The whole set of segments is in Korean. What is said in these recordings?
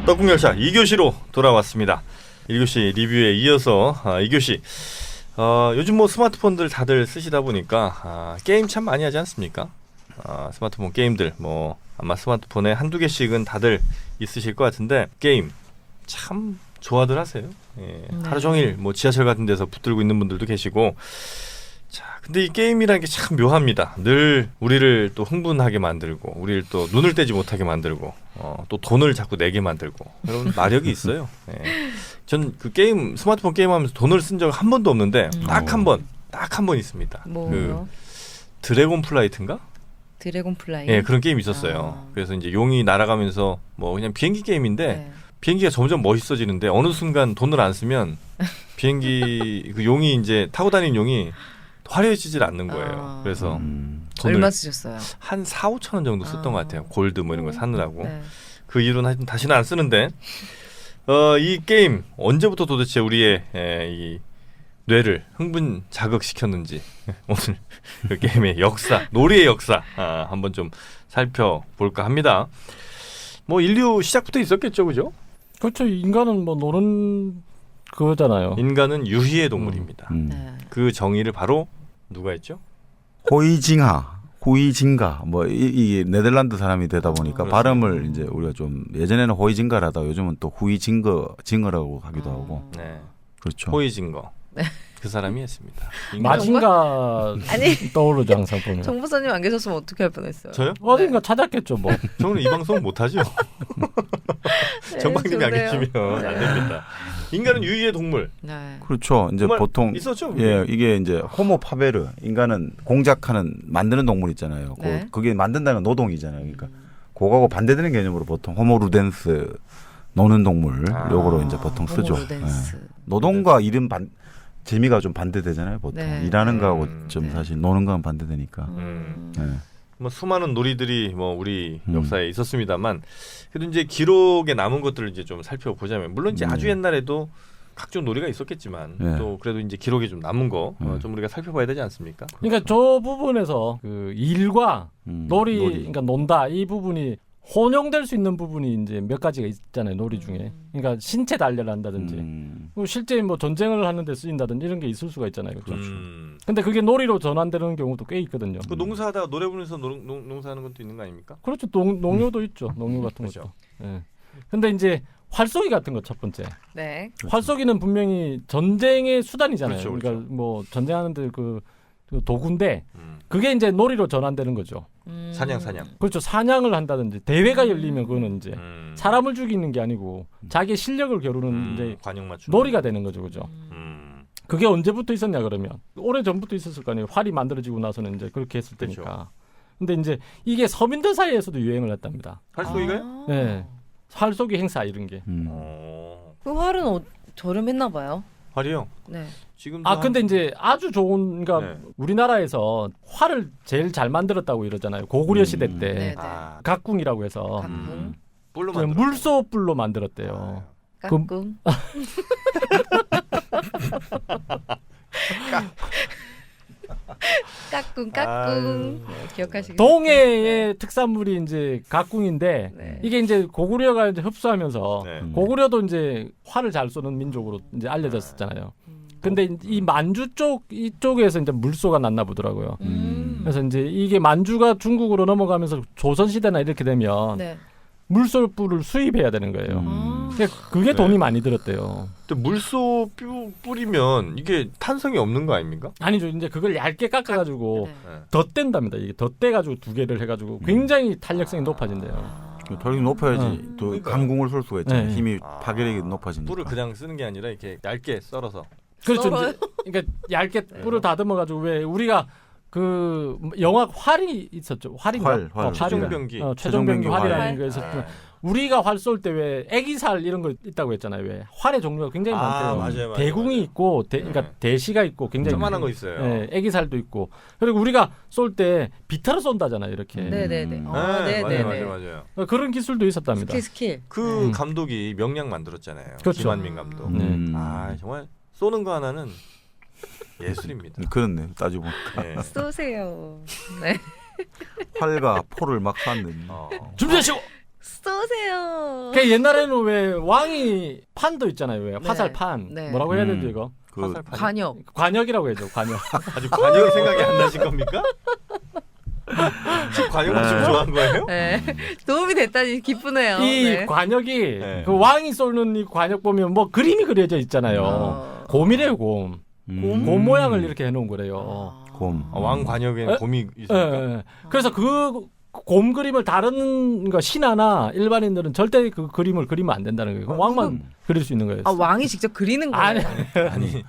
떡국열차 2교시로 돌아왔습니다. 1교시 리뷰에 이어서 2교시 요즘 뭐 스마트폰들 다들 쓰시다 보니까 게임 참 많이 하지 않습니까? 스마트폰 게임들 뭐 아마 스마트폰에 한두 개씩은 다들 있으실 것 같은데 게임 참 좋아들 하세요. 예, 하루 종일 뭐 지하철 같은 데서 붙들고 있는 분들도 계시고 자, 근데 이 게임이라는 게 참 묘합니다. 늘 우리를 또 흥분하게 만들고 우리를 또 눈을 떼지 못하게 만들고 또 돈을 자꾸 내게 만들고 이런 마력이 있어요. 예. 전 그 게임 스마트폰 게임하면서 돈을 쓴 적 한 번도 없는데 딱 한 번 있습니다. 뭐요? 그 드래곤 플라이트인가? 드래곤 플라이. 예, 그런 게임이 있었어요. 그래서 이제 용이 날아가면서 뭐 그냥 비행기 게임인데 네. 비행기가 점점 멋있어지는데 어느 순간 돈을 안 쓰면 비행기 그 용이 이제 타고 다니는 용이 화려해지질 않는 거예요. 그래서 돈을 얼마 쓰셨어요? 한 4, 5천 원 정도 썼던 것 같아요. 골드 뭐 이런 거 사느라고. 네. 그 이후로는 하여튼 다시는 안 쓰는데 이 게임 언제부터 도대체 우리의 이 뇌를 흥분 자극시켰는지 오늘 그 게임의 역사, 놀이의 역사 한번 좀 살펴볼까 합니다. 뭐 인류 시작부터 있었겠죠, 그죠? 그렇죠. 인간은 뭐 노는 그거잖아요. 인간은 유희의 동물입니다. 네. 그 정의를 바로 누가 했죠? 호이징가 뭐 이게 네덜란드 사람이 되다 보니까 발음을 이제 우리가 좀 예전에는 호이징가라다 요즘은 또 징어라고 하기도 하고 네, 그렇죠. 호이징거. 그 사람이 했습니다. 마징가 아니. 떠오르죠 항상 보면. 정보사님 안 계셨으면 어떻게 할 뻔했어요? 저요? 어딘가 찾았겠죠 뭐. 저는 이 방송 못하죠. 네, 정박님이 안 좋네요. 계시면 네. 안 됩니다. 인간은 유희의 동물. 네. 그렇죠. 이제 정말 보통 있었죠, 그게? 예, 이게 이제 호모 파베르 인간은 공작하는 만드는 동물 있잖아요. 네. 그게 만든다는 건 노동이잖아요. 그러니까 그거하고 반대되는 개념으로 보통 호모 루덴스 노는 동물 요거로 이제 보통 쓰죠. 호모루덴스. 예. 노동과 일은 재미가 좀 반대되잖아요. 보통 네. 일하는 거하고 좀 네. 사실 노는 건 반대되니까. 예. 뭐 수많은 놀이들이 뭐 우리 역사에 있었습니다만 그래도 이제 기록에 남은 것들을 이제 좀 살펴보자면 물론 이제 아주 옛날에도 각종 놀이가 있었겠지만 네. 또 그래도 이제 기록에 좀 남은 거 좀 우리가 살펴봐야 되지 않습니까? 그러니까 저 부분에서 그 일과 놀이, 그러니까 논다 이 부분이 혼용될 수 있는 부분이 이제 몇 가지가 있잖아요. 놀이 중에. 그러니까 신체 단련을 한다든지 그리고 실제 뭐 전쟁을 하는데 쓰인다든지 이런 게 있을 수가 있잖아요. 그렇죠. 근데 그게 놀이로 전환되는 경우도 꽤 있거든요. 그 농사하다가 노래 부르면서 농사하는 것도 있는 거 아닙니까? 그렇죠. 농요도 있죠. 농요 같은 그렇죠. 것도. 예. 근데 이제 활쏘기 같은 거 첫 번째. 네. 활쏘기는 분명히 전쟁의 수단이잖아요. 그렇죠, 그러니까 그렇죠. 뭐 전쟁하는데 그 도구인데 그게 이제 놀이로 전환되는 거죠. 사냥. 그렇죠. 사냥을 한다든지 대회가 열리면 그거는 이제 사람을 죽이는 게 아니고 자기의 실력을 겨루는 이제 관용 맞춤. 놀이가 되는 거죠. 그죠. 그게 언제부터 있었냐 그러면 오래 전부터 있었을 거 아니에요. 활이 만들어지고 나서는 이제 그렇게 했을 그렇죠. 테니까. 근데 이제 이게 서민들 사이에서도 유행을 했답니다. 활쏘기가요? 네. 활쏘기 행사 이런 게. 그 활은 저렴했나 봐요. 활이요? 네. 지금도 근데 이제 아주 좋은 그러니까 네. 우리나라에서 활을 제일 잘 만들었다고 이러잖아요. 고구려 시대 때 네. 각궁이라고 해서 깍꿍. 뿔로 그냥 만들었어요. 물소뿔로 만들었대요. 깍꿍. 깍꿍. 네, 기억하시겠어요? 동해의 특산물이 이제 각궁인데 네. 이게 이제 고구려가 이제 흡수하면서 네. 고구려도 이제 활을 잘 쏘는 민족으로 이제 알려졌었잖아요. 근데 이 만주 이쪽에서 이제 물소가 났나 보더라고요. 그래서 이제 이게 만주가 중국으로 넘어가면서 조선 시대나 이렇게 되면 네. 물소뿔을 수입해야 되는 거예요. 그게 돈이 많이 들었대요. 근데 물소 뿌리면 이게 탄성이 없는 거 아닙니까? 아니죠. 이제 그걸 얇게 깎아가지고 네. 덧댄답니다. 이게 덧대가지고 두 개를 해가지고 굉장히 탄력성이 높아진대요. 덜 높아야지 또 그러니까요. 강궁을 쏠 수가 있잖아요. 네. 힘이 파괴력이 높아지니까. 뿔을 그냥 쓰는 게 아니라 이렇게 얇게 썰어서. 그렇죠. 썰어요? 이제 그러니까 얇게 뿔을 다듬어가지고 왜 우리가 그 영화 활이 있었죠. 활인가? 활. 최종병기. 최종병기 활이라는 활. 거 있었죠. 우리가 활 쏠 때 왜 애기살 이런 거 있다고 했잖아요. 왜 활의 종류가 굉장히 많대요. 맞아요. 대궁이 있고 그러니까 대시가 있고 굉장히 조그만한 거 있어요. 예, 애기살도 있고 그리고 우리가 쏠 때 비타를 쏜다잖아요. 이렇게 네네네. 네, 네네네. 맞아요. 그런 기술도 있었답니다. 스킬. 그 감독이 명량 만들었잖아요. 그렇죠. 김한민 감독. 정말 쏘는 거 하나는 예술입니다. 그렇네. 따지고 보니까. 네. 쏘세요. 네. 활과 포를 막 쐈는. 준비하시고 쏘세요. 그 옛날에는 왜 왕이 판도 있잖아요. 왜 네. 화살판 네. 뭐라고 해야 되죠 이거? 그 화살판. 관역. 관역이라고 해야죠. 관역. 아주 관역 생각이 안 나신 겁니까? 지금 관역을 좀 좋아한 거예요? 네. 도움이 됐다니 기쁘네요. 이 네. 관역이 네. 그 왕이 쏘는 이 관역 보면 뭐 그림이 그려져 있잖아요. 곰이래요 곰. 곰 모양을 이렇게 해놓은 거래요. 곰. 왕 관역에는 에? 곰이 예, 있습니까? 예. 그래서 그 곰 그림을 다른 거 신하나 일반인들은 절대 그 그림을 그리면 안 된다는 거예요. 그럼 왕만 그릴 수 있는 거예요. 아 왕이 직접 그리는 거예요. 아니,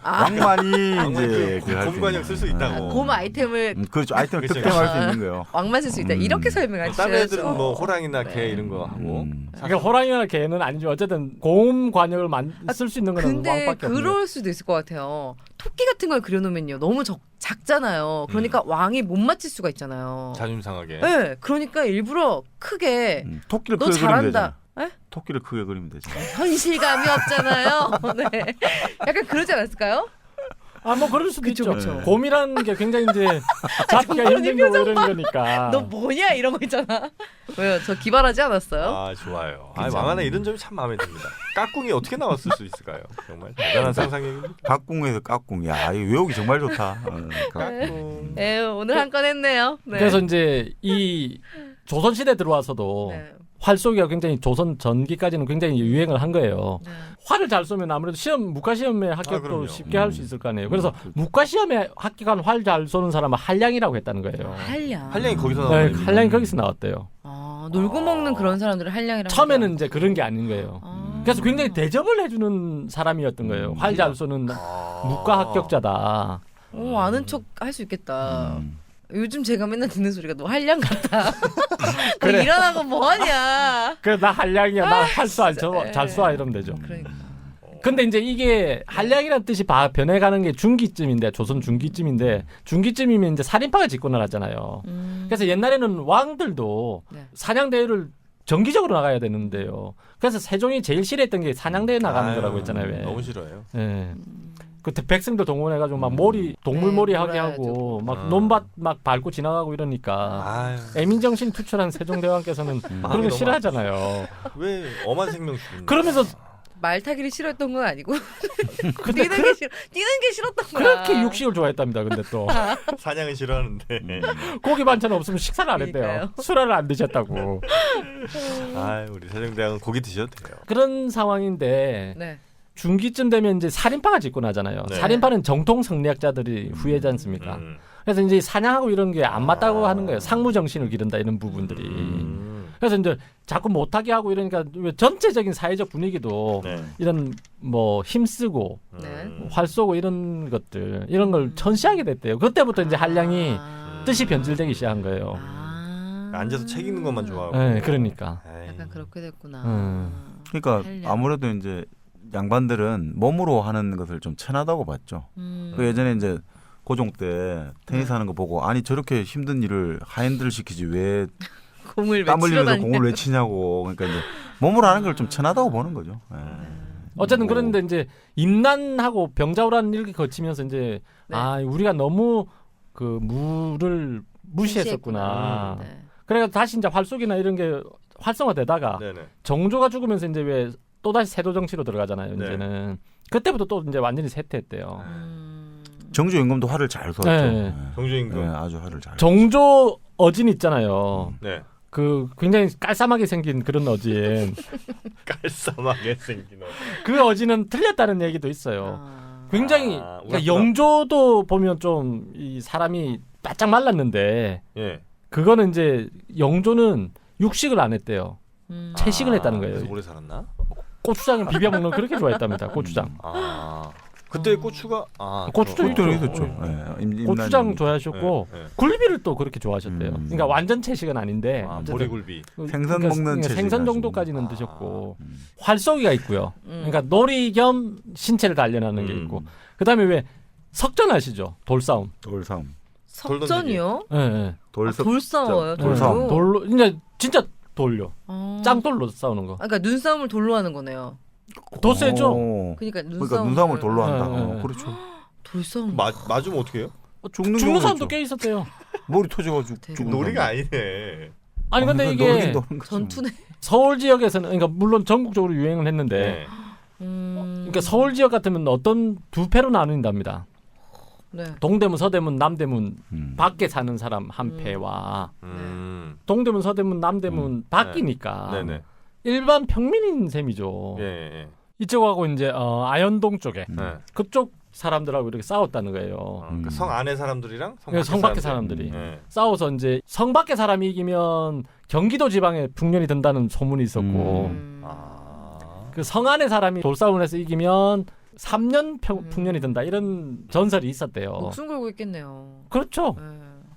아니 왕만이 이제 그 곰 관역 쓸 수 있다고. 곰 아이템을 그렇죠. 아이템을 그렇죠. 특정할 수 있는 거예요. 왕만 쓸 수 있다. 이렇게 설명하시죠. 다른 애들은 뭐 호랑이나 개 이런 거 하고. 그러니까 호랑이나 개는 아니죠. 어쨌든 곰 관역을 쓸 수 있는 건 근데 왕밖에 없는. 그럴 수도 있을 것 같아요. 토끼 같은 걸 그려놓으면요 너무 작잖아요. 그러니까 왕이 못 맞힐 수가 있잖아요. 자존심 상하게. 네, 그러니까 일부러 크게 토끼를 너 크게 그리면 잘한다. 되잖아. 에? 토끼를 크게 그리면 되지. 현실감이 없잖아요. 네, 약간 그러지 않았을까요? 아, 뭐 그럴 수도 그쵸, 있죠. 그쵸. 곰이라는 게 굉장히 이제 잡기가 힘든 거 이런 거니까. 너 뭐냐 이런 거 있잖아. 왜요? 저 기발하지 않았어요? 아 좋아요. 아, 왕안에 이런 점이 참 마음에 듭니다. 까꿍이 어떻게 나왔을 수 있을까요? 정말 대단한 상상력입니다. 깍꿍에서 깍꿍. 야, 이 외우기 정말 좋다. 까꿍. 네, 오늘 한 건 했네요. 네. 그래서 이제 이 조선 시대 들어와서도 네. 활 쏘기가 굉장히 조선 전기까지는 굉장히 유행을 한 거예요. 네. 활을 잘 쏘면 아무래도 문과 시험에 합격도 그럼요. 쉽게 할 수 있을 거 아니에요. 그래서 문과 시험에 합격한 활 잘 쏘는 사람은 한량이라고 했다는 거예요. 한량. 한량이 거기서 나온 네, 거예요. 한량이 거기서 나왔대요. 아, 놀고 먹는 그런 사람들을 한량이라고. 처음에는 이제 그런 게 아닌 거예요. 아. 그래서 굉장히 대접을 해주는 사람이었던 거예요. 활 잘 쏘는 문과 합격자다. 오, 아는 척 할 수 있겠다. 음. 요즘 제가 맨날 듣는 소리가 너 한량 같다. 그래. 그래. 일어나고 뭐 하냐. 그래 나 한량이야. 나 할 수 안 진짜. 잘 쏴 이러면 되죠. 그러니까. 근데 이제 이게 한량이라는 뜻이 변해가는 게 중기쯤인데 조선 중기쯤인데 중기쯤이면 이제 살인파가 집권을 하잖아요. 그래서 옛날에는 왕들도 네. 사냥대회를 정기적으로 나가야 되는데요. 그래서 세종이 제일 싫어했던 게 사냥대회 나가는 거라고 했잖아요. 왜. 너무 싫어요. 예. 그때 백성들 동원해가지고 막 동물 네, 몰이 하게 놀아야죠. 하고 막 논밭 막 밟고 지나가고 이러니까 아유, 애민정신 투철한 세종대왕께서는 그런 거 너무 싫어하잖아요. 왜 엄한 생명 죽인다. 그러면서 말 타기를 싫어했던 건 아니고 근데 뛰는 게 싫었던 거야. 그렇게 육식을 좋아했답니다. 근데 또 사냥은 싫어하는데. 고기 반찬 없으면 식사를 안 했대요. 그러니까요. 술을 안 드셨다고. 아, 우리 세종대왕은 고기 드셔도 돼요. 그런 상황인데 네. 중기쯤 되면 이제 살인파가 집권하잖아요. 네. 살인파는 정통 성리학자들이 후예지 않습니까? 음. 그래서 이제 사냥하고 이런 게 안 맞다고 하는 거예요. 상무 정신을 기른다 이런 부분들이. 그래서 이제 자꾸 못하게 하고 이러니까 왜 전체적인 사회적 분위기도 네. 이런 뭐 힘쓰고 네. 활 쏘고 이런 것들 이런 걸 천시하게 됐대요. 그때부터 이제 한량이 뜻이 변질되기 시작한 거예요. 앉아서 책 읽는 것만 좋아하고. 네, 그러니까. 에이. 약간 그렇게 됐구나. 그러니까 한량. 아무래도 이제 양반들은 몸으로 하는 것을 좀 천하다고 봤죠. 그 예전에 이제 고종 때 테니스 하는 거 보고 아니 저렇게 힘든 일을 하인들 시키지 왜 공을 땀 외치러 흘리면서 다니는. 공을 왜 치냐고. 그러니까 이제 몸으로 하는 걸 좀 천하다고 보는 거죠. 예. 어쨌든 뭐. 그런데 이제 임난하고 병자호란 이렇게 거치면서 이제 네. 아 우리가 너무 그 물을 무시했었구나. 네. 그래서 다시 이제 활쏘기나 이런 게 활성화되다가 네네. 정조가 죽으면서 이제 왜 또 다시 세도 정치로 들어가잖아요. 네. 이제는 그때부터 또 이제 완전히 쇠퇴했대요. 정조 임금도 활을 잘 쏘았죠. 네. 예. 정조임금. 예, 아주 활을 잘. 정조 어진 있잖아요. 네. 그 굉장히 깔쌈하게 생긴 그런 어진. 깔쌈하게 생긴 어. 그 어진은 틀렸다는 얘기도 있어요. 굉장히 아, 그러니까 우락부락. 영조도 보면 좀 이 사람이 바짝 말랐는데 예. 그거는 이제 영조는 육식을 안 했대요. 채식을 했다는 거예요. 그래서 오래 살았나? 고추장에 비벼 먹는 거 그렇게 좋아했답니다. 고추장. 아. 그때 고추가 고추장 그때는 있죠. 있었죠. 예. 고추장 좋아하셨고 네, 네. 굴비를 또 그렇게 좋아하셨대요. 음. 그러니까 완전 채식은 아닌데 아, 어쨌든 보리굴비. 생선 그러니까 먹는 채식 생선 하시고. 정도까지는 아. 드셨고 활쏘기가 있고요. 그러니까 놀이 겸 신체를 단련하는 게 있고 그다음에 왜 석전 아시죠? 돌싸움. 돌삼. 석전이요? 예, 예. 돌섭. 돌 싸워요. 돌싸움. 돌로? 돌로 이제 진짜 돌려. 아. 짱돌로 싸우는 거. 아, 그러니까 눈싸움을 돌로 하는 거네요. 더 세죠? 그러니까 그러니까 눈싸움을 돌로 한다. 네, 네, 네. 그렇죠. 돌싸움. 맞으면 어떻게 해요? 죽는 죽는 경우도 사람도 있죠. 꽤 있었대요. 머리 터져가지고 대박. 죽는 놀이가 사람. 아니네. 아니 근데 놀긴 이게 노는 거지 전투네. 서울 지역에서는 그러니까 물론 전국적으로 유행을 했는데 네. 그러니까 서울 지역 같으면 어떤 두 패로 나뉜답니다. 네. 동대문, 서대문, 남대문 음. 밖에 사는 사람 한 패와 동대문, 서대문, 남대문 밖이니까 네네. 일반 평민인 셈이죠. 예, 예. 이쪽하고 이제 아현동 쪽에 네. 그쪽 사람들하고 이렇게 싸웠다는 거예요. 그러니까 성 안에 사람들이랑 성 밖의 사람들이 네. 싸워서 이제 성 밖의 사람이 이기면 경기도 지방에 풍년이 든다는 소문이 있었고 아. 그 성 안의 사람이 돌싸움을 해서 이기면 3년 풍년이 든다 이런 전설이 있었대요. 목숨 걸고 있겠네요. 그렇죠. 네.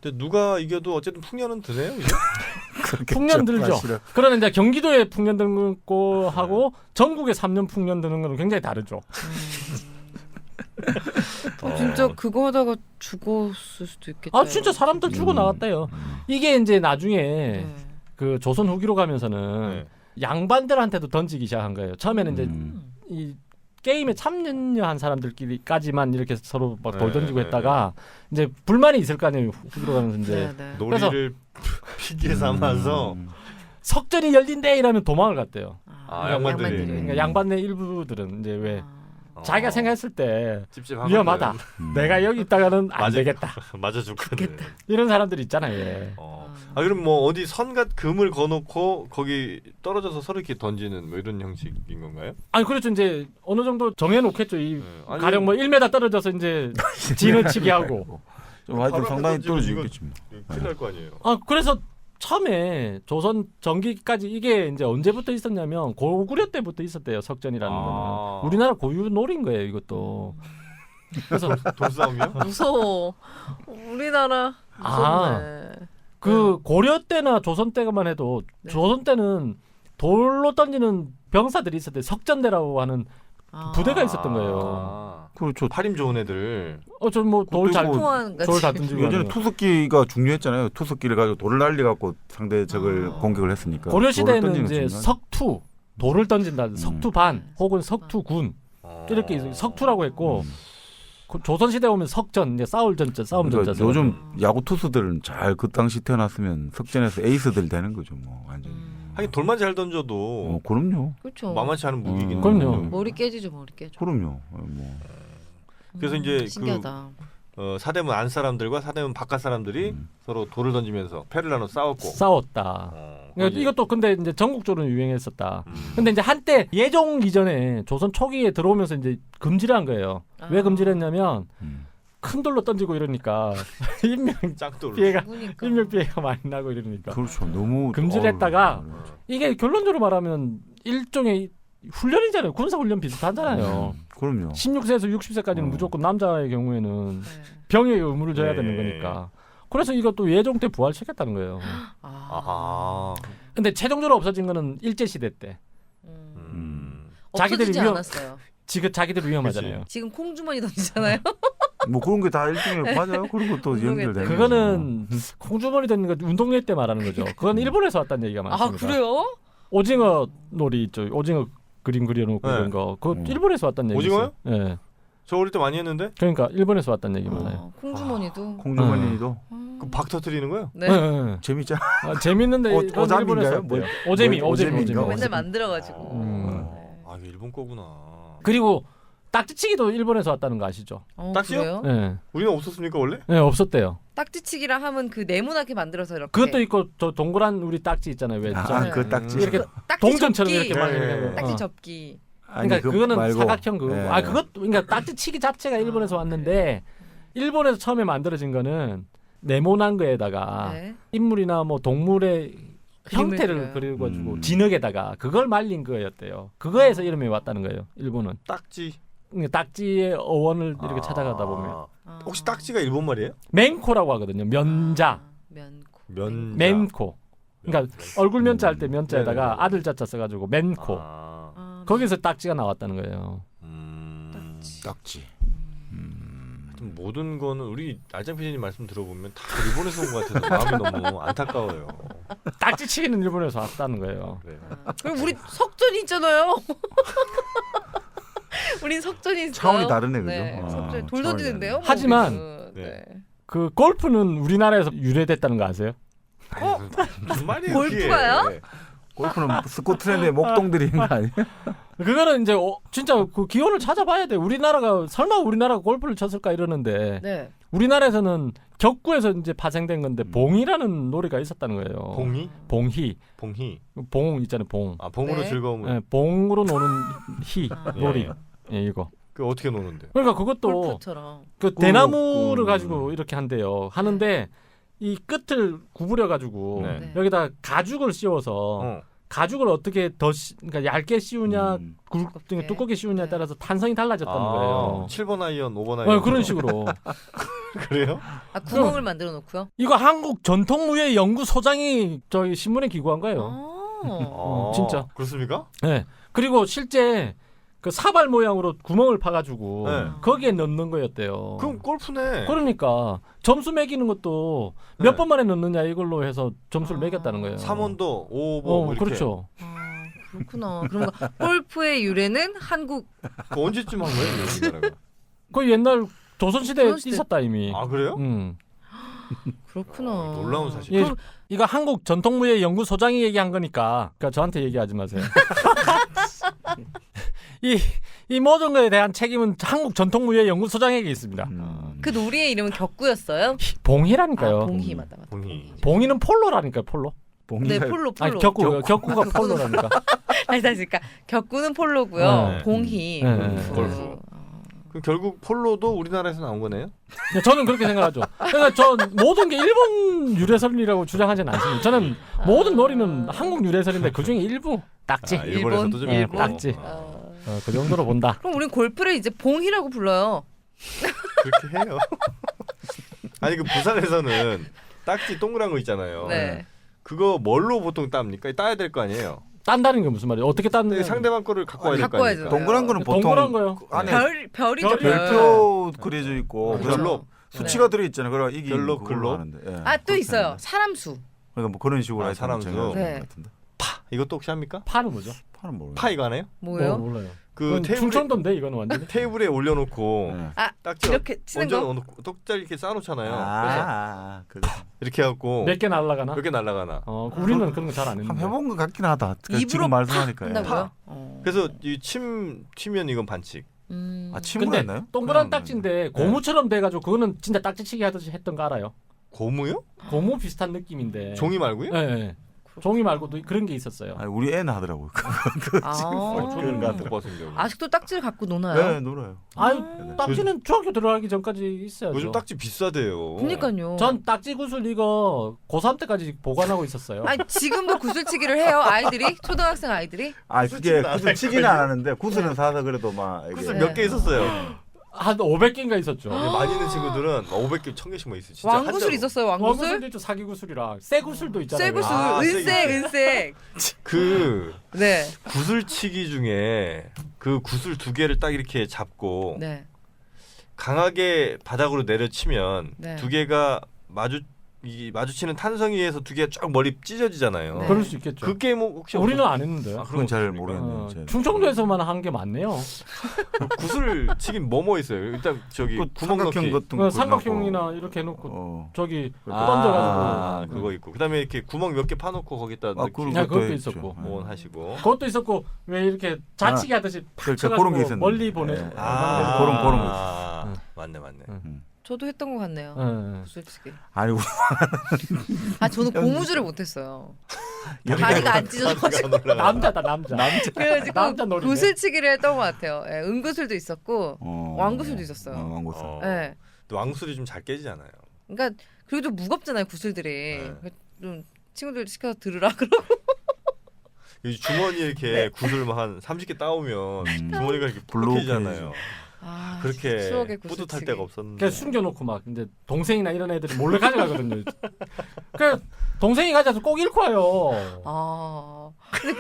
근데 누가 이겨도 어쨌든 풍년은 드네요. 이게? 풍년 들죠. 사실은. 그러나 이제 경기도에 풍년 드는 거하고 전국에 3년 풍년 드는 거는 굉장히 다르죠. 진짜 그거 하다가 죽었을 수도 있겠다. 아 진짜 사람들 죽어 나갔대요. 이게 이제 나중에 네. 그 조선 후기로 가면서는 네. 양반들한테도 던지기 시작한 거예요. 처음에는 이제 음. 이 게임에 참여한 사람들끼리까지만 이렇게 서로 막 돌 네, 던지고 네, 했다가 이제 불만이 있을 거 아니에요. 후기로 가면서 이제 네, 네. 놀이를 피기에 삼아서 석전이 열린대 이러면 도망을 갔대요. 아, 양반들이. 그러니까 양반의 일부들은 이제 왜 어. 자기가 생각했을 때 찝찝하거든. 위험하다. 내가 여기 있다가는 안 맞아. 되겠다. 맞아 죽거든. 이런 사람들 있잖아요. 예. 아 그럼 뭐 어디 선갓 금을 거놓고 거기 떨어져서 서로 이렇게 던지는 뭐 이런 형식인 건가요? 아니 그렇죠. 이제 어느 정도 정해놓겠죠. 이 네. 아니, 가령 뭐 1m 떨어져서 이제 진을 치기 하고. 좀 하여튼 바로 상당히 던지면 떨어지겠지. 뭐. 큰일 날 거 아니에요. 아 그래서 처음에 조선 전기까지 이게 이제 언제부터 있었냐면 고구려 때부터 있었대요. 석전이라는 아. 거는 우리나라 고유 놀인 거예요. 이것도. 그래서 돌싸움이요? 무서워. 우리나라 무섭네. 그 고려 때나 조선 때만 해도 네. 조선 때는 돌로 던지는 병사들이 있었대요. 석전대라고 하는 아. 부대가 있었던 거예요. 아, 그렇죠. 팔힘 좋은 애들. 저뭐돌잘 그것도 통한 돌 다 던지고 예전에 하는 거. 투석기가 중요했잖아요. 투석기를 가지고 돌을 날려 갖고 상대 적을 아. 공격을 했으니까. 고려 돌을 시대에는 던지는 이제 순간. 석투 돌을 던진다. 석투반 혹은 석투군 이렇게 어. 석투라고 했고 조선 시대 오면 석전 이제 싸울 전자 싸움 그러니까 전자. 요즘 야구 투수들은 잘 그 당시 태어났으면 석전에서 에이스들 되는 거죠, 뭐 완전. 하긴 돌만 잘 던져도 그럼요. 그렇죠. 만만치 않은 무기긴 그럼요. 하죠. 머리 깨지죠, 머리 깨져. 그럼요. 뭐. 그래서 이제 신기하다. 사대문 안 사람들과 사대문 바깥 사람들이 서로 돌을 던지면서 패를 나눠 싸웠고. 싸웠다. 그러니까 이것도 근데 이제 전국적으로 유행했었다. 음. 근데 이제 한때 예종 이전에 조선 초기에 들어오면서 이제 금지를 한 거예요. 왜 금지를 했냐면 큰 돌로 던지고 이러니까 인명 짱돌. 피해가 누구니까. 인명 피해가 많이 나고 이러니까 그렇죠. 너무 금지를 어우, 했다가 이게 결론적으로 말하면 일종의 훈련이잖아요. 군사 훈련 비슷하잖아요. 그럼요. 16세에서 60세까지는 무조건 남자의 경우에는 네. 병의 의무를 져야 되는 네. 거니까. 그래서 이것도 예종 때 부활시켰다는 거예요. 아하. 근데 최종적으로 없어진 거는 일제 시대 때. 자기들이 없어지지 위험- 않았어요. 지금 자기들 위험하잖아요. 지금 콩주머니 던지잖아요. 뭐 그런 게 다 일종의 맞아요. 그런 것도 운동회 연결되는 때. 그거는 콩주머니 되는 거 운동회 때 말하는 거죠. 그건 일본에서 왔다는 얘기가 아 많습니다. 그래요? 오징어 놀이 있죠. 오징어 그림 그려놓고 네. 이런 거. 그거 일본에서 왔다는 얘기. 오징어요? 예. 네. 저 어릴 때 많이 했는데 그러니까 일본에서 왔다는 얘기 많아요. 콩주머니도. 콩주머니도 그 박 터뜨리는 거예요? 네. 네. 네. 재밌잖아. 재밌는데 이건 오잠인가요? 일본에서 뭐- 왔대요. 오재미. 오재미인가? 맨날 만들어가지고. 아 이게 일본 거구나. 그리고 딱지치기도 일본에서 왔다는 거 아시죠? 딱지요? 그래요? 네. 우리는 없었습니까 원래? 네, 없었대요. 딱지치기라 하면 그 네모나게 만들어서 이렇게. 그것도 있고 저 동그란 우리 딱지 있잖아요. 왜? 저 네. 그 딱지. 이렇게 딱지 동전처럼 접기. 이렇게 막 네. 이렇게. 딱지 어. 접기. 그러니까 그거 그거는 말고. 사각형 그거. 예. 아 그것 그러니까 딱지치기 자체가 일본에서 왔는데 일본에서 처음에 만들어진 거는 네모난 거에다가 네. 인물이나 뭐 동물의 그림을 형태를 그려요. 그려가지고 진흙에다가 그걸 말린 거였대요. 그거에서 이름이 왔다는 거예요. 일본은 딱지. 그러니까 딱지의 어원을 이렇게 찾아가다 보면 아. 혹시 딱지가 일본 말이에요? 멘코라고 하거든요. 면자, 면코. 면. 멘코. 그러니까 얼굴 면자 할 때 면자에다가 네네네. 아들 자자 써가지고 멘코. 아, 거기서 딱지가 나왔다는 거예요. 딱지. 하여튼 모든 거는 우리 알짱 PD님 말씀 들어보면 다 일본에서 온 것 같아서 마음이 너무 안타까워요. 딱지치기는 일본에서 왔다는 거예요. 그래요. 그럼 우리 석전이 있잖아요. 우린 석전이 있어요. 차원이 다르네, 그죠? 네, 아, 석전 돌 차원이 던지는데요. 뭐 하지만 우리는. 네. 네. 그 골프는 우리나라에서 유래됐다는 거 아세요? 무슨 말이에요? 골프가요? 그게? 골프는 스코틀랜드의 목동들인 거 아니에요? 그거는 이제 진짜 그 기원을 찾아봐야 돼. 설마 우리나라가 골프를 쳤을까 이러는데 네. 우리나라에서는 격구에서 이제 파생된 건데 봉이라는 놀이가 있었다는 거예요. 봉이? 봉희. 봉희. 봉 있잖아요. 봉. 아 봉으로 네. 즐거움을. 예, 봉으로 노는 희 놀이. 예. 예, 이거. 그 어떻게 노는데? 그러니까 그것도 골프처럼. 그 대나무를 가지고 이렇게 한대요. 하는데 이 끝을 구부려 가지고 네. 네. 여기다 가죽을 씌워서 어. 가죽을 어떻게 더 그러니까 얇게 씌우냐 두껍게. 두껍게 씌우냐에 네. 따라서 탄성이 달라졌다는 거예요. 7번 아이언, 5번 아이언. 그런 식으로. 그래요? 아 구멍을 만들어 놓고요. 이거 한국 전통무예 연구소장이 저희 신문에 기고한 거예요. 진짜. 그렇습니까? 네. 그리고 실제 그 사발 모양으로 구멍을 파가지고 네. 거기에 넣는 거였대요. 그럼 골프네. 그러니까 점수 매기는 것도 네. 몇 번만에 넣느냐 이걸로 해서 점수를 매겼다는 거예요. 3원도 5번 이렇게. 그렇죠. 그렇구나. 그럼 골프의 유래는 한국. 그 언제쯤 한 거예요? 우리나라가? 그 옛날 조선시대에 조선시대. 있었다 이미. 아 그래요? 그렇구나. 놀라운 사실. 예, 이거 한국 전통무예 연구소장이 얘기한 거니까 그러니까 저한테 얘기하지 마세요. 이 모든 거에 대한 책임은 한국 전통무예 연구소장에게 있습니다. 그 놀이의 이름은 격구였어요? 봉희라니까요. 아, 봉희 맞다. 봉희. 봉희는 폴로라니까요. 폴로. 네, 폴로. 아니 격구가 폴로라니까. 아니 그러니까 격구는 폴로고요. 네. 봉희. 네. 골프. 골프. 그럼 결국 폴로도 우리나라에서 나온 거네요? 저는 그렇게 생각하죠. 그러니까 전 모든 게 일본 유래설이라고 주장하지는 않습니다. 저는 모든 놀이는 한국 유래설인데 그 중에 일부 딱지. 일본에서도 좀 일본? 있고. 딱지. 그 정도로 본다. 그럼 우린 골프를 이제 봉희라고 불러요. 그렇게 해요. 아니 그 부산에서는 딱지 동그란 거 있잖아요. 네. 그거 뭘로 보통 땁니까? 따야 될 거 아니에요. 딴다는 게 무슨 말이에요? 어떻게 딴? 근데 상대방 거를 갖고 와야 될 거 갖고 와야죠. 아닙니까? 동그란 거는 보통 동그란 거요. 그 안에 별이죠. 별. 별표 그려져 있고 그렇죠. 별로 수치가 들어 있잖아요. 그래 이게 별로, 그걸로 글로? 하는데. 예. 아 또 그렇게 있어요. 하는데. 사람 수. 그러니까 뭐 그런 식으로 아, 해서 사람 수. 정해진 네. 것 같은데. 이것도 혹시 합니까? 파는 뭐죠? 파는 모르겠어요. 파 이거 안 해요? 뭐예요? 몰라요. 그 그건 테이블에 충청도인데 이거는 완전히. 테이블에 올려놓고 네. 아 딱지 이렇게 치는 거? 얹어놓고 똑잘 이렇게 쌓아놓잖아요. 그래서 그거 이렇게 해갖고 몇 개 날라가나? 몇 개 날라가나. 우리는 그런 거 잘 안 한 했는데. 해본 것 같긴 하다. 입으로 지금 말씀하니까. 예. 한다고요? 그래서 이 치면 이건 반칙. 아 침을 근데 했나요? 동그란 딱지인데 고무처럼 돼가지고 그거는 진짜 딱지치기 하듯이 했던 거 알아요? 고무요? 고무 비슷한 느낌인데. 종이 말고요? 네, 네. 종이 말고도 그런 게 있었어요. 아니, 우리 애는 하더라고요. 아. 저는 그런 못 봤은 경우. 아직도 딱지를 갖고 노나요? 네, 놀아요. 아유, 딱지는 중학교 들어가기 전까지 있어야죠. 요즘 딱지 비싸대요. 그러니까요. 전 딱지 구슬 이거 고3 때까지 보관하고 있었어요. 아니 지금도 구슬치기를 해요 아이들이 초등학생 아이들이. 아 그게 구슬치기는 안 구슬 치기는 안 하는데 구슬은 사서 그래도 막 이게 구슬 몇 개 있었어요. 한 500개인가 있었죠. 많이 있는 친구들은 500개, 1000개씩 뭐 있어요. 진짜 왕구슬 한자로. 있었어요 왕구슬. 왕구슬도 있죠. 사기 구슬이랑 쇠 구슬도 있잖아요. 쇠 구슬 아, 은색. 그 네. 구슬치기 중에 그 구슬 두 개를 딱 이렇게 잡고 네. 강하게 바닥으로 내려치면 네. 두 개가 마주치는 탄성 위에서 두 개가 쫙 머리 찢어지잖아요. 네. 그럴 수 있겠죠. 그 게임 혹시 우리는 안 했는데요. 아, 그건 잘 없습니까? 모르겠네요. 제가. 충청도에서만 한 게 많네요. 구슬 치긴 뭐 있어요? 일단 저기 그 구멍 삼각형 넣기. 같은 거 삼각형이나 이렇게 해놓고 어. 저기 아, 던져가지고 그거 있고 그다음에 이렇게 구멍 몇 개 파놓고 거기다 넣기 그런 네, 것도 그것도 있죠. 있었고. 뭐 하시고 그것도 있었고 왜 이렇게 자치기 하듯이 팍 그렇죠. 쳐가지고 그런 게 있었는데. 멀리 보내. 네. 그런 거 있었어요. 맞네 맞네. 저도 했던 것 같네요. 네. 구슬치기. 아니 아 저는 고무줄을 못했어요. 다리가 안 찢어져가지고. 남자다 남자. 그래가지고 남자 놀이네. 구슬치기를 했던 것 같아요. 예, 은구슬도 있었고 왕구슬도 있었어요. 왕구슬. 예. 또 왕술이 좀 잘 깨지잖아요. 그러니까 그래도 무겁잖아요 구슬들이. 네. 그러니까 좀 친구들 시켜서 들으라 그러고. 이 주머니 이렇게 네. 구슬 한 30개 따오면 주머니가 이렇게 블록 블록해지잖아요. 아, 그렇게 추억의 뿌듯할 구슬치기. 때가 없었는데. 그냥 숨겨놓고 막 이제 동생이나 이런 애들이 몰래 가져가거든요. 그 동생이 가져서 꼭 잃고 와요. 아, 근데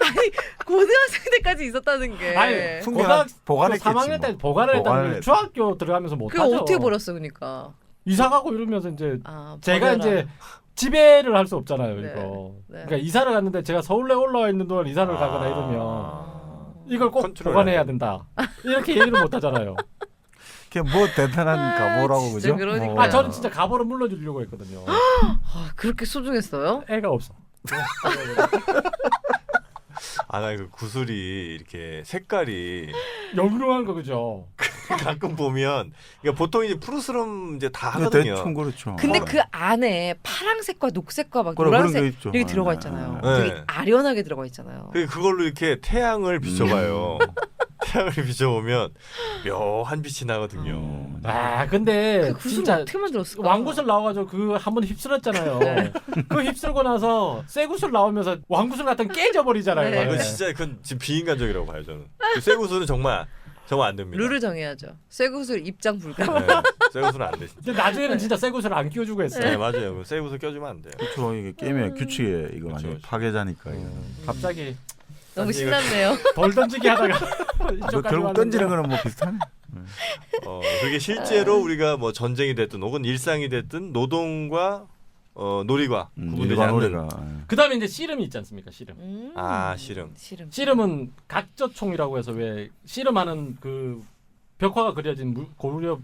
아니 고등학생 때까지 있었다는 게. 아니, 숨겨놔 보관했겠지. 3학년 때 보관을 했다는 보관을 게 중학교 들어가면서 못 그게 하죠. 어떻게 버렸어, 그러니까. 이사 가고 이러면서 이제 아, 제가 버려라. 이제 지배를 할 수 없잖아요, 네. 이거. 네. 그러니까 이사를 갔는데 제가 서울에 올라와 있는 동안 이사를 가거나 이러면 이걸 꼭 컨트롤 보관해야 된다. 이렇게 얘기를 못 하잖아요. 그게 뭐 대단한 가보라고 진짜 그죠? 그러니까요. 저는 진짜 갑오를 물려주려고 했거든요. 아, 그렇게 소중했어요? 애가 없어. 나 그 구슬이 이렇게 색깔이 영롱한 거 그죠? 가끔 보면 그러니까 보통 이제 푸르스름 이제 다 그게 하거든요. 대충 그렇죠. 근데 그 안에 파랑색과 녹색과 막 그래, 그런 노란색 게 있죠. 이렇게 들어가 있잖아요. 네. 되게 아련하게 들어가 있잖아요. 그걸로 이렇게 태양을 비춰봐요. 태양을 비춰보면 묘한 빛이 나거든요. 근데 그 구슬 진짜 어떻게 만들었을까? 왕구슬 나와가지고 그 한 번 휩쓸었잖아요. 그 휩쓸고 나서 쇠구슬 나오면서 왕구슬 같은 게 깨져버리잖아요. 네. 이건 진짜 그건 지금 비인간적이라고 봐요 저는. 그 쇠구슬은 정말 안 됩니다. 룰을 정해야죠. 쇠구슬 입장 불가. 네, 쇠구슬은 안 돼. 진짜. 근데 나중에는 진짜 쇠구슬 안 끼워주고 했어요. 네 맞아요. 그 쇠구슬 껴주면 안 돼요. 그렇죠. 이게 게임의 규칙에 이거 그렇죠, 완전 그렇죠. 파괴자니까. 이거. 갑자기 너무 신났네요. 돌 던지기 하다가 뭐 이쪽까지 결국 왔는데. 던지는 거는 뭐 비슷하네. 그게 실제로 우리가 뭐 전쟁이 됐든 혹은 일상이 됐든 노동과 놀이가 구분되지 일반 않는. 노래가. 그다음에 이제 씨름이 있지 않습니까? 씨름. 씨름. 씨름은 각저총이라고 해서 왜 씨름하는 그 벽화가 그려진 고구려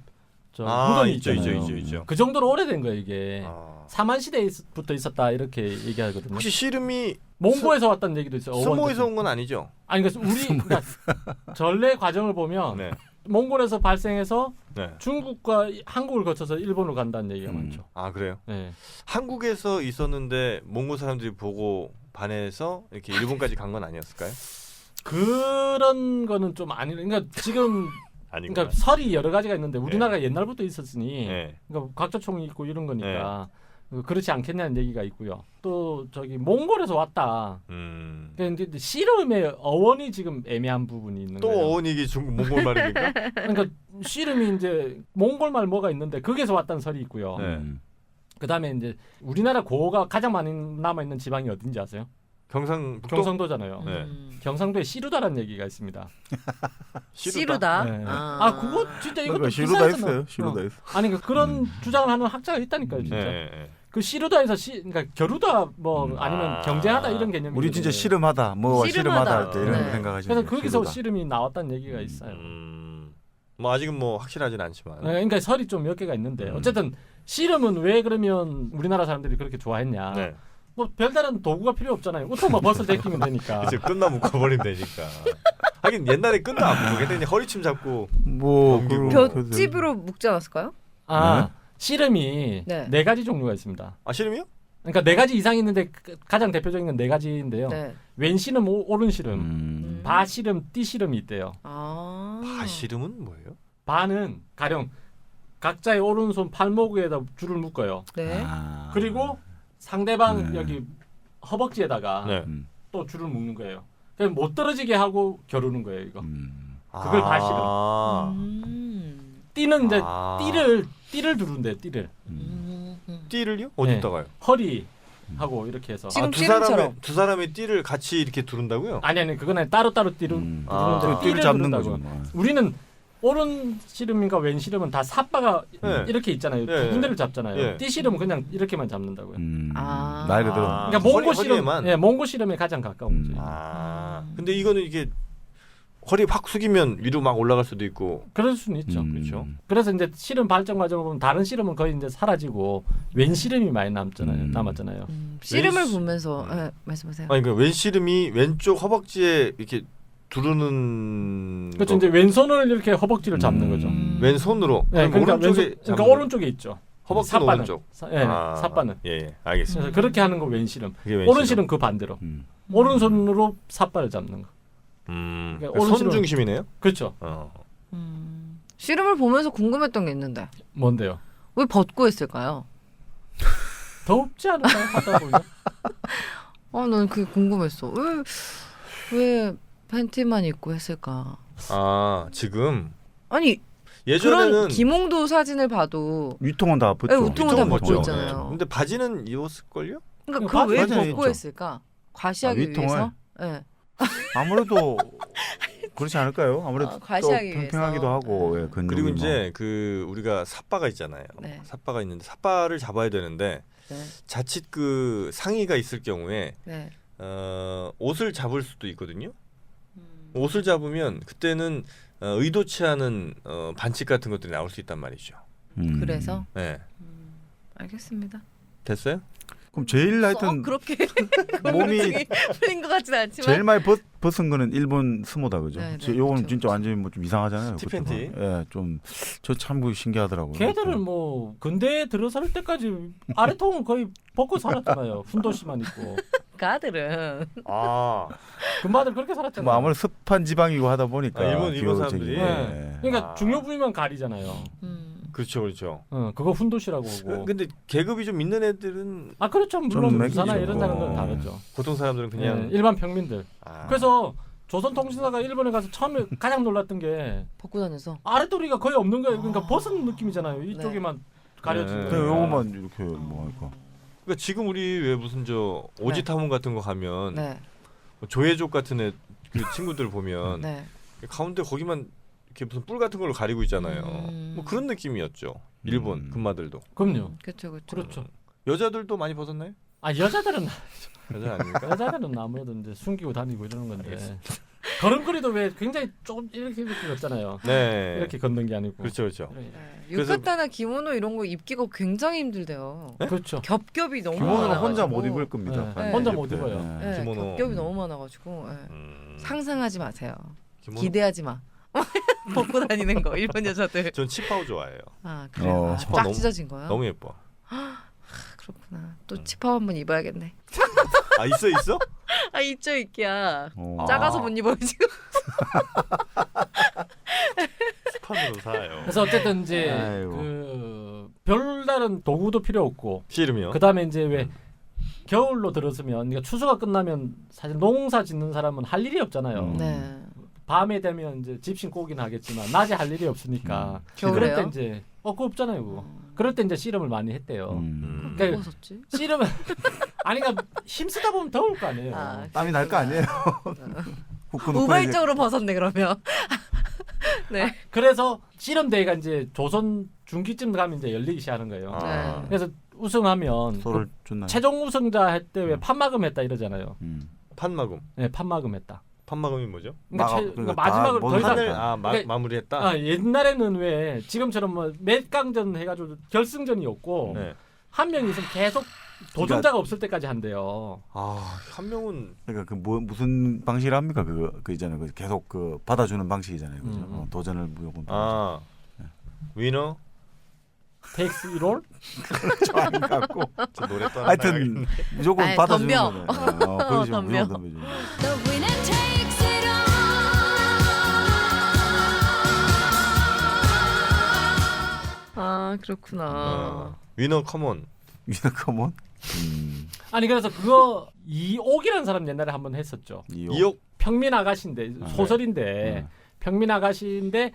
무덤이 있죠. 있잖아요. 그 정도로 오래된 거예요 이게. 사만 시대부터 있었다 이렇게 얘기하거든요. 혹시 씨름이 몽고에서 왔다는 얘기도 있어요. 스모에서 온 건 아니죠? 아니 그러니까 전래 과정을 보면 네. 몽골에서 발생해서 네. 중국과 한국을 거쳐서 일본으로 간다는 얘기가 많죠. 아 그래요? 네. 한국에서 있었는데 몽골 사람들이 보고 반해서 이렇게 일본까지 간 건 아니었을까요? 그런 거는 좀 아니. 그러니까 지금 아니구나. 그러니까 설이 여러 가지가 있는데 우리나라가 옛날부터 있었으니 네. 그러니까 각저총이 있고 이런 거니까 그렇지 않겠냐는 얘기가 있고요. 또 저기 몽골에서 왔다. 근데 씨름의 어원이 지금 애매한 부분이 있는 또 거예요. 어원이 이게 중국 몽골 말입니까? 그러니까 씨름이 이제 몽골 말 뭐가 있는데 거기서 왔다는 설이 있고요. 네. 그다음에 이제 우리나라 고어가 가장 많이 남아 있는 지방이 어딘지 아세요? 경상북도? 경상도잖아요. 네. 경상도에 씨루다라는 얘기가 있습니다. 씨루다. 네. 아, 그거 진짜 이것도 그러니까 시루다 비싸잖아. 있어요. 시루다 있어. 아니 그런 주장을 하는 학자가 있다니까요, 진짜. 네. 그 씨루다에서 그러니까 겨루다 뭐 아니면 아. 경쟁하다 이런 개념이. 우리 진짜 씨름하다, 뭐 씨름하다. 씨름하다 할 때 이런 네. 생각하시죠. 그래서 거기서 씨름이 나왔다는 얘기가 있어요. 뭐 아직은 뭐 확실하진 않지만. 네, 그러니까 설이 좀 몇 개가 있는데 어쨌든 씨름은 왜 그러면 우리나라 사람들이 그렇게 좋아했냐? 네. 뭐 별다른 도구가 필요 없잖아요. 우통만 벗어 제끼면 되니까. 이제 끝나 묶어버리면 되니까. 하긴 옛날에 끝나 안 묶고 그냥 허리춤 잡고. 뭐 볏짚으로 묶지 않았을까요? 아 씨름이 네. 네 가지 종류가 있습니다. 아 씨름이요? 그러니까 네 가지 이상이 있는데 가장 대표적인 건 네 가지인데요. 네. 왼 씨름, 오른 씨름, 바 씨름, 띠 씨름이 있대요. 바 씨름은 뭐예요? 바는 가령 각자의 오른손 팔목에다 줄을 묶어요. 네. 그리고 상대방 여기 허벅지에다가 네. 또 줄을 묶는 거예요. 그냥 못 떨어지게 하고 겨루는 거예요, 이거. 그걸 바 씨름. 띠는 이제 띠를 두른대, 띠를. 띠를요? 어디다가요? 허리하고 이렇게 해서. 지금 두 사람의 띠를 같이 이렇게 두른다고요? 아니 그거는 따로따로 두르는데 띠를 잡는 두른다고요. 거죠. 뭐. 우리는 오른 씨름인가 왼 씨름은 다 삿바가 네. 이렇게 있잖아요. 네. 두 군데를 잡잖아요. 네. 띠 씨름은 그냥 이렇게만 잡는다고요. 말 그대로. 그러니까 몽고 씨름, 허리에만? 예, 몽고 씨름에 가장 가까운 거죠. 근데 이거는 이게 허리 확 숙이면 위로 막 올라갈 수도 있고. 그럴 수는 있죠. 그렇죠. 그래서 이제 씨름 발전 과정을 보면 다른 씨름은 거의 이제 사라지고 왼 씨름이 많이 남았잖아요. 씨름을 왼- 보면서 말씀하세요. 아니 그러니까 왼 씨름이 왼쪽 허벅지에 이렇게 두르는. 그렇죠. 거. 이제 왼손을 이렇게 허벅지를 잡는 거죠. 왼손으로. 네, 그럼 그러니까 오른쪽에 왼손, 그러니까 잡는 오른쪽에 있죠. 허벅지는 삿바는. 오른쪽. 삿바는. 예, 알겠습니다. 그래서 그렇게 하는 거 왼 씨름. 그게 왼 오른 씨름. 씨름 그 반대로. 오른손으로 삿바를 잡는 거. 그러니까 오른 손 씨름- 중심이네요. 그렇죠. 씨름을 보면서 궁금했던 게 있는데 뭔데요? 왜 벗고 했을까요? 덥지 않을까요? 하다 보면. 난 그게 궁금했어. 왜 팬티만 입고 했을까? 지금 아니 예전에는 그런 김홍도 사진을 봐도 위통은 다 네, 벗죠. 위통은 다 벗고 벗죠. 있잖아요. 네. 근데 바지는 입었을걸요? 그러니까 바지- 그걸 왜 바지는 벗고 있죠. 했을까? 과시하기 위통을? 위해서? 네. 아무래도 그렇지 않을까요? 아무래도 또 과시하기 평평하기도 위해서. 하고 예, 근육이 그리고 뭐. 이제 그 우리가 삿바가 있잖아요. 네. 삿바가 있는데 삿바를 잡아야 되는데 네. 자칫 그 상의가 있을 경우에 네. 옷을 잡을 수도 있거든요. 옷을 잡으면 그때는 의도치 않은 반칙 같은 것들이 나올 수 있단 말이죠. 그래서 네. 알겠습니다. 됐어요? 그럼 제일 하여튼 그렇게 몸이 풀린 것 같지는 않지만 제일 많이 벗은 거는 일본 스모다 그죠? 네, 요거는 그렇죠, 진짜 완전히 뭐 좀 이상하잖아요. 티팬티. 예, 좀 저 참 신기하더라고요. 걔들은 뭐 근대에 들어설 때까지 아래통은 거의 벗고 살았잖아요. 훈도시만 입고. 가들은 아, 금마들 그렇게 살았잖아요. 뭐 아무래도 습한 지방이고 하다 보니까 일본 기후적인 사람들이. 게. 네. 그러니까 아. 중요 부위만 가리잖아요. 그렇죠, 그렇죠. 그거 훈도시라고 하고. 근데 계급이 좀 있는 애들은 아 그렇죠. 물론 좀 부사나 매기죠. 이런 데는 다르죠. 보통 사람들은 그냥 일반 평민들. 아. 그래서 조선통신사가 일본에 가서 처음에 가장 놀랐던 게 벗고 다녀서 아랫도리가 거의 없는 거예요. 그러니까 벗은 느낌이잖아요. 이쪽에만 가려진 네. 거. 요거만 이렇게 뭐 할까? 그러니까 지금 우리 왜 무슨 저 오지타문 같은 거 가면 네. 뭐 조회족 같은 애 그 친구들 보면 네. 가운데 거기만 이렇게 무슨 뿔 같은 걸로 가리고 있잖아요. 뭐 그런 느낌이었죠. 일본 금마들도. 그럼요. 그렇죠, 그렇죠. 그렇죠. 여자들도 많이 벗었나요? 아 여자들은 여자 아닙니까? 여자들은 아무래도 이제 숨기고 다니고 이러는 건데 걸음걸이도 왜 굉장히 조금 이렇게 걷잖아요. 네. 이렇게 걷는 게 아니고. 그렇죠, 그렇죠. 네. 그래서- 유카타나 기모노 이런 거 입기가 굉장히 힘들대요. 그렇죠. 겹겹이 너무 기본은 많아가지고. 혼자 못 입을 겁니다. 네. 네. 혼자 못 입어요. 네. 네, 기모노. 겹겹이 너무 많아가지고 네. 상상하지 마세요. 기모노? 기대하지 마. 벗고 다니는 거 일본 여자들. 전 치파오 좋아해요. 아 그래요. 아, 치파 쫙 너무- 찢어진 거요? 너무 예뻐. 그렇구나. 또 치파 한번 입어야겠네. 아 있어? 아 있죠 있기야. 어. 작아서 못 입어요 지금. 스판으로 사요. 그래서 어쨌든 이제 아이고. 그 별다른 도구도 필요 없고 씨름이요? 그 다음에 이제 왜 겨울로 들어서면 그러니까 추수가 끝나면 사실 농사 짓는 사람은 할 일이 없잖아요. 네. 밤에 되면 이제 집신 꼬긴 하겠지만 낮에 할 일이 없으니까 겨울에요? 그럴 때 이제 그거 없잖아요 그거. 그럴 때 이제 씨름을 많이 했대요. 그러니까 벗었지? 씨름은 아니 그러니까 힘쓰다 보면 더울 거 아니에요. 아, 땀이 날 거 아니에요? 후끈후끈해지- 우발적으로 벗었네 그러면. 네. 그래서 씨름 대회가 이제 조선 중기쯤 가면 이제 열리기 시작하는 거예요. 아. 그래서 우승하면 소를 줬나? 최종 우승자 할 때 왜 판마금 했다 이러잖아요. 판마금. 네, 판마금 했다. 판마금이 뭐죠? 그러니까, 그러니까 다 마지막으로 더 모든 이상 판을 다. 그러니까- 마무리했다. 아, 옛날에는 왜 지금처럼 뭐 몇 강전 해가지고 결승전이 없고 네. 한 명이 있으면 계속 도전자가 없을 때까지 한대요. 한 명은 그러니까 그 무슨 방식을 합니까? 그 있잖아요. 그 계속 그 받아주는 방식이잖아요. 그죠? 도전을 무조건. 위너 텍스 1월? 좋아할 것 같고. 저 노래 또 하여튼 무조건 아니, 받아주는 덤벼. 거네. 그렇지 덤벼. 무조건 덤벼주는 거. The winner takes it all. 아 그렇구나. 위너 커먼. 위너 커먼? 아니 그래서 그거 이옥이라는 사람 옛날에 한번 했었죠. 이옥 평민 아가씨인데 소설인데 평민 아가씨인데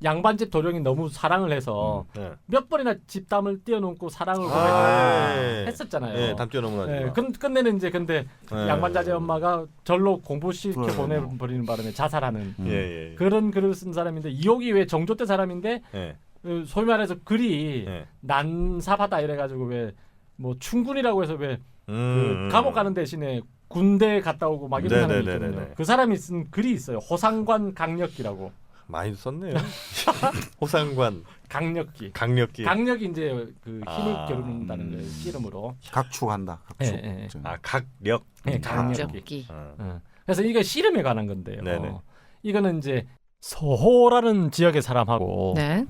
양반집 도령이 너무 사랑을 해서 네. 몇 번이나 집담을 뛰어넘고 사랑을 예. 했었잖아요. 예, 담 뛰어넘어가지고. 예, 끝내는 이제 근데 예. 양반자제 엄마가 절로 공부시켜 그래, 보내버리는 바람에 자살하는 예. 그런 글을 쓴 사람인데 이옥이 왜 정조 때 사람인데 예. 소위 말해서 글이 예. 난삽하다 이래가지고 왜 뭐 충군이라고 해서 왜 음. 감옥 가는 대신에 군대 갔다 오고 막 이런 사람이 네네네네네. 있거든요. 그 사람이 쓴 글이 있어요. 호상관 강력기라고. 많이 썼네요. 호상관, 강력기. 강력기. 강력이 이제 그 힘을 아. 겨룬다는 거예요. 씨름으로. 각축한다. 각축. 예, 예. 각력. 예, 강력기. 적기. 그래서 이게 씨름에 관한 건데요. 네네. 이거는 이제 서호라는 지역의 사람하고 네.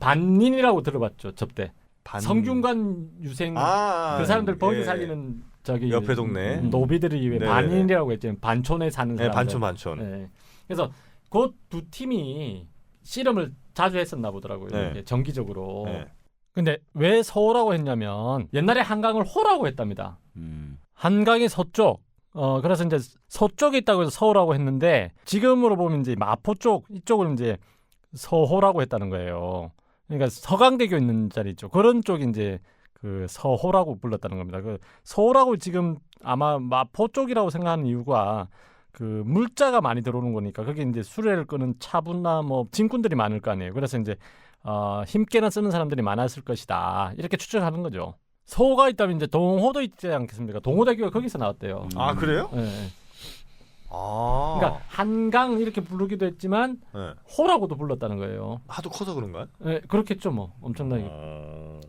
반닌이라고 들어봤죠. 접대. 반- 성균관 유생 그 사람들 벌기 예. 살리는 저기 옆에 동네. 노비들이 왜 네네네. 반인이라고 했죠. 반촌에 사는 네, 사람들. 반촌. 네. 그래서 그 두 팀이 씨름을 자주 했었나 보더라고요. 네. 이렇게 정기적으로. 네. 근데 왜 서호라고 했냐면 옛날에 한강을 호라고 했답니다. 음. 한강이 서쪽. 그래서 이제 서쪽에 있다고 해서 서호라고 했는데 지금으로 보면 이제 마포 쪽 이쪽을 이제 서호라고 했다는 거예요. 그러니까 서강대교 있는 자리 있죠. 그런 쪽이 이제 그 서호라고 불렀다는 겁니다. 그 서호라고 지금 아마 마포 쪽이라고 생각하는 이유가 그 물자가 많이 들어오는 거니까 그게 이제 수레를 끄는 차분나 뭐 진군들이 많을 거 아니에요. 그래서 이제 힘께나 쓰는 사람들이 많았을 것이다. 이렇게 추측하는 거죠. 서호가 있다면 이제 동호도 있지 않겠습니까? 동호대교가 거기서 나왔대요. 아, 그래요? 예. 아. 그러니까 한강 이렇게 부르기도 했지만 네. 호라고도 불렀다는 거예요. 하도 커서 그런가요? 예, 그렇겠죠 뭐 엄청나게 어.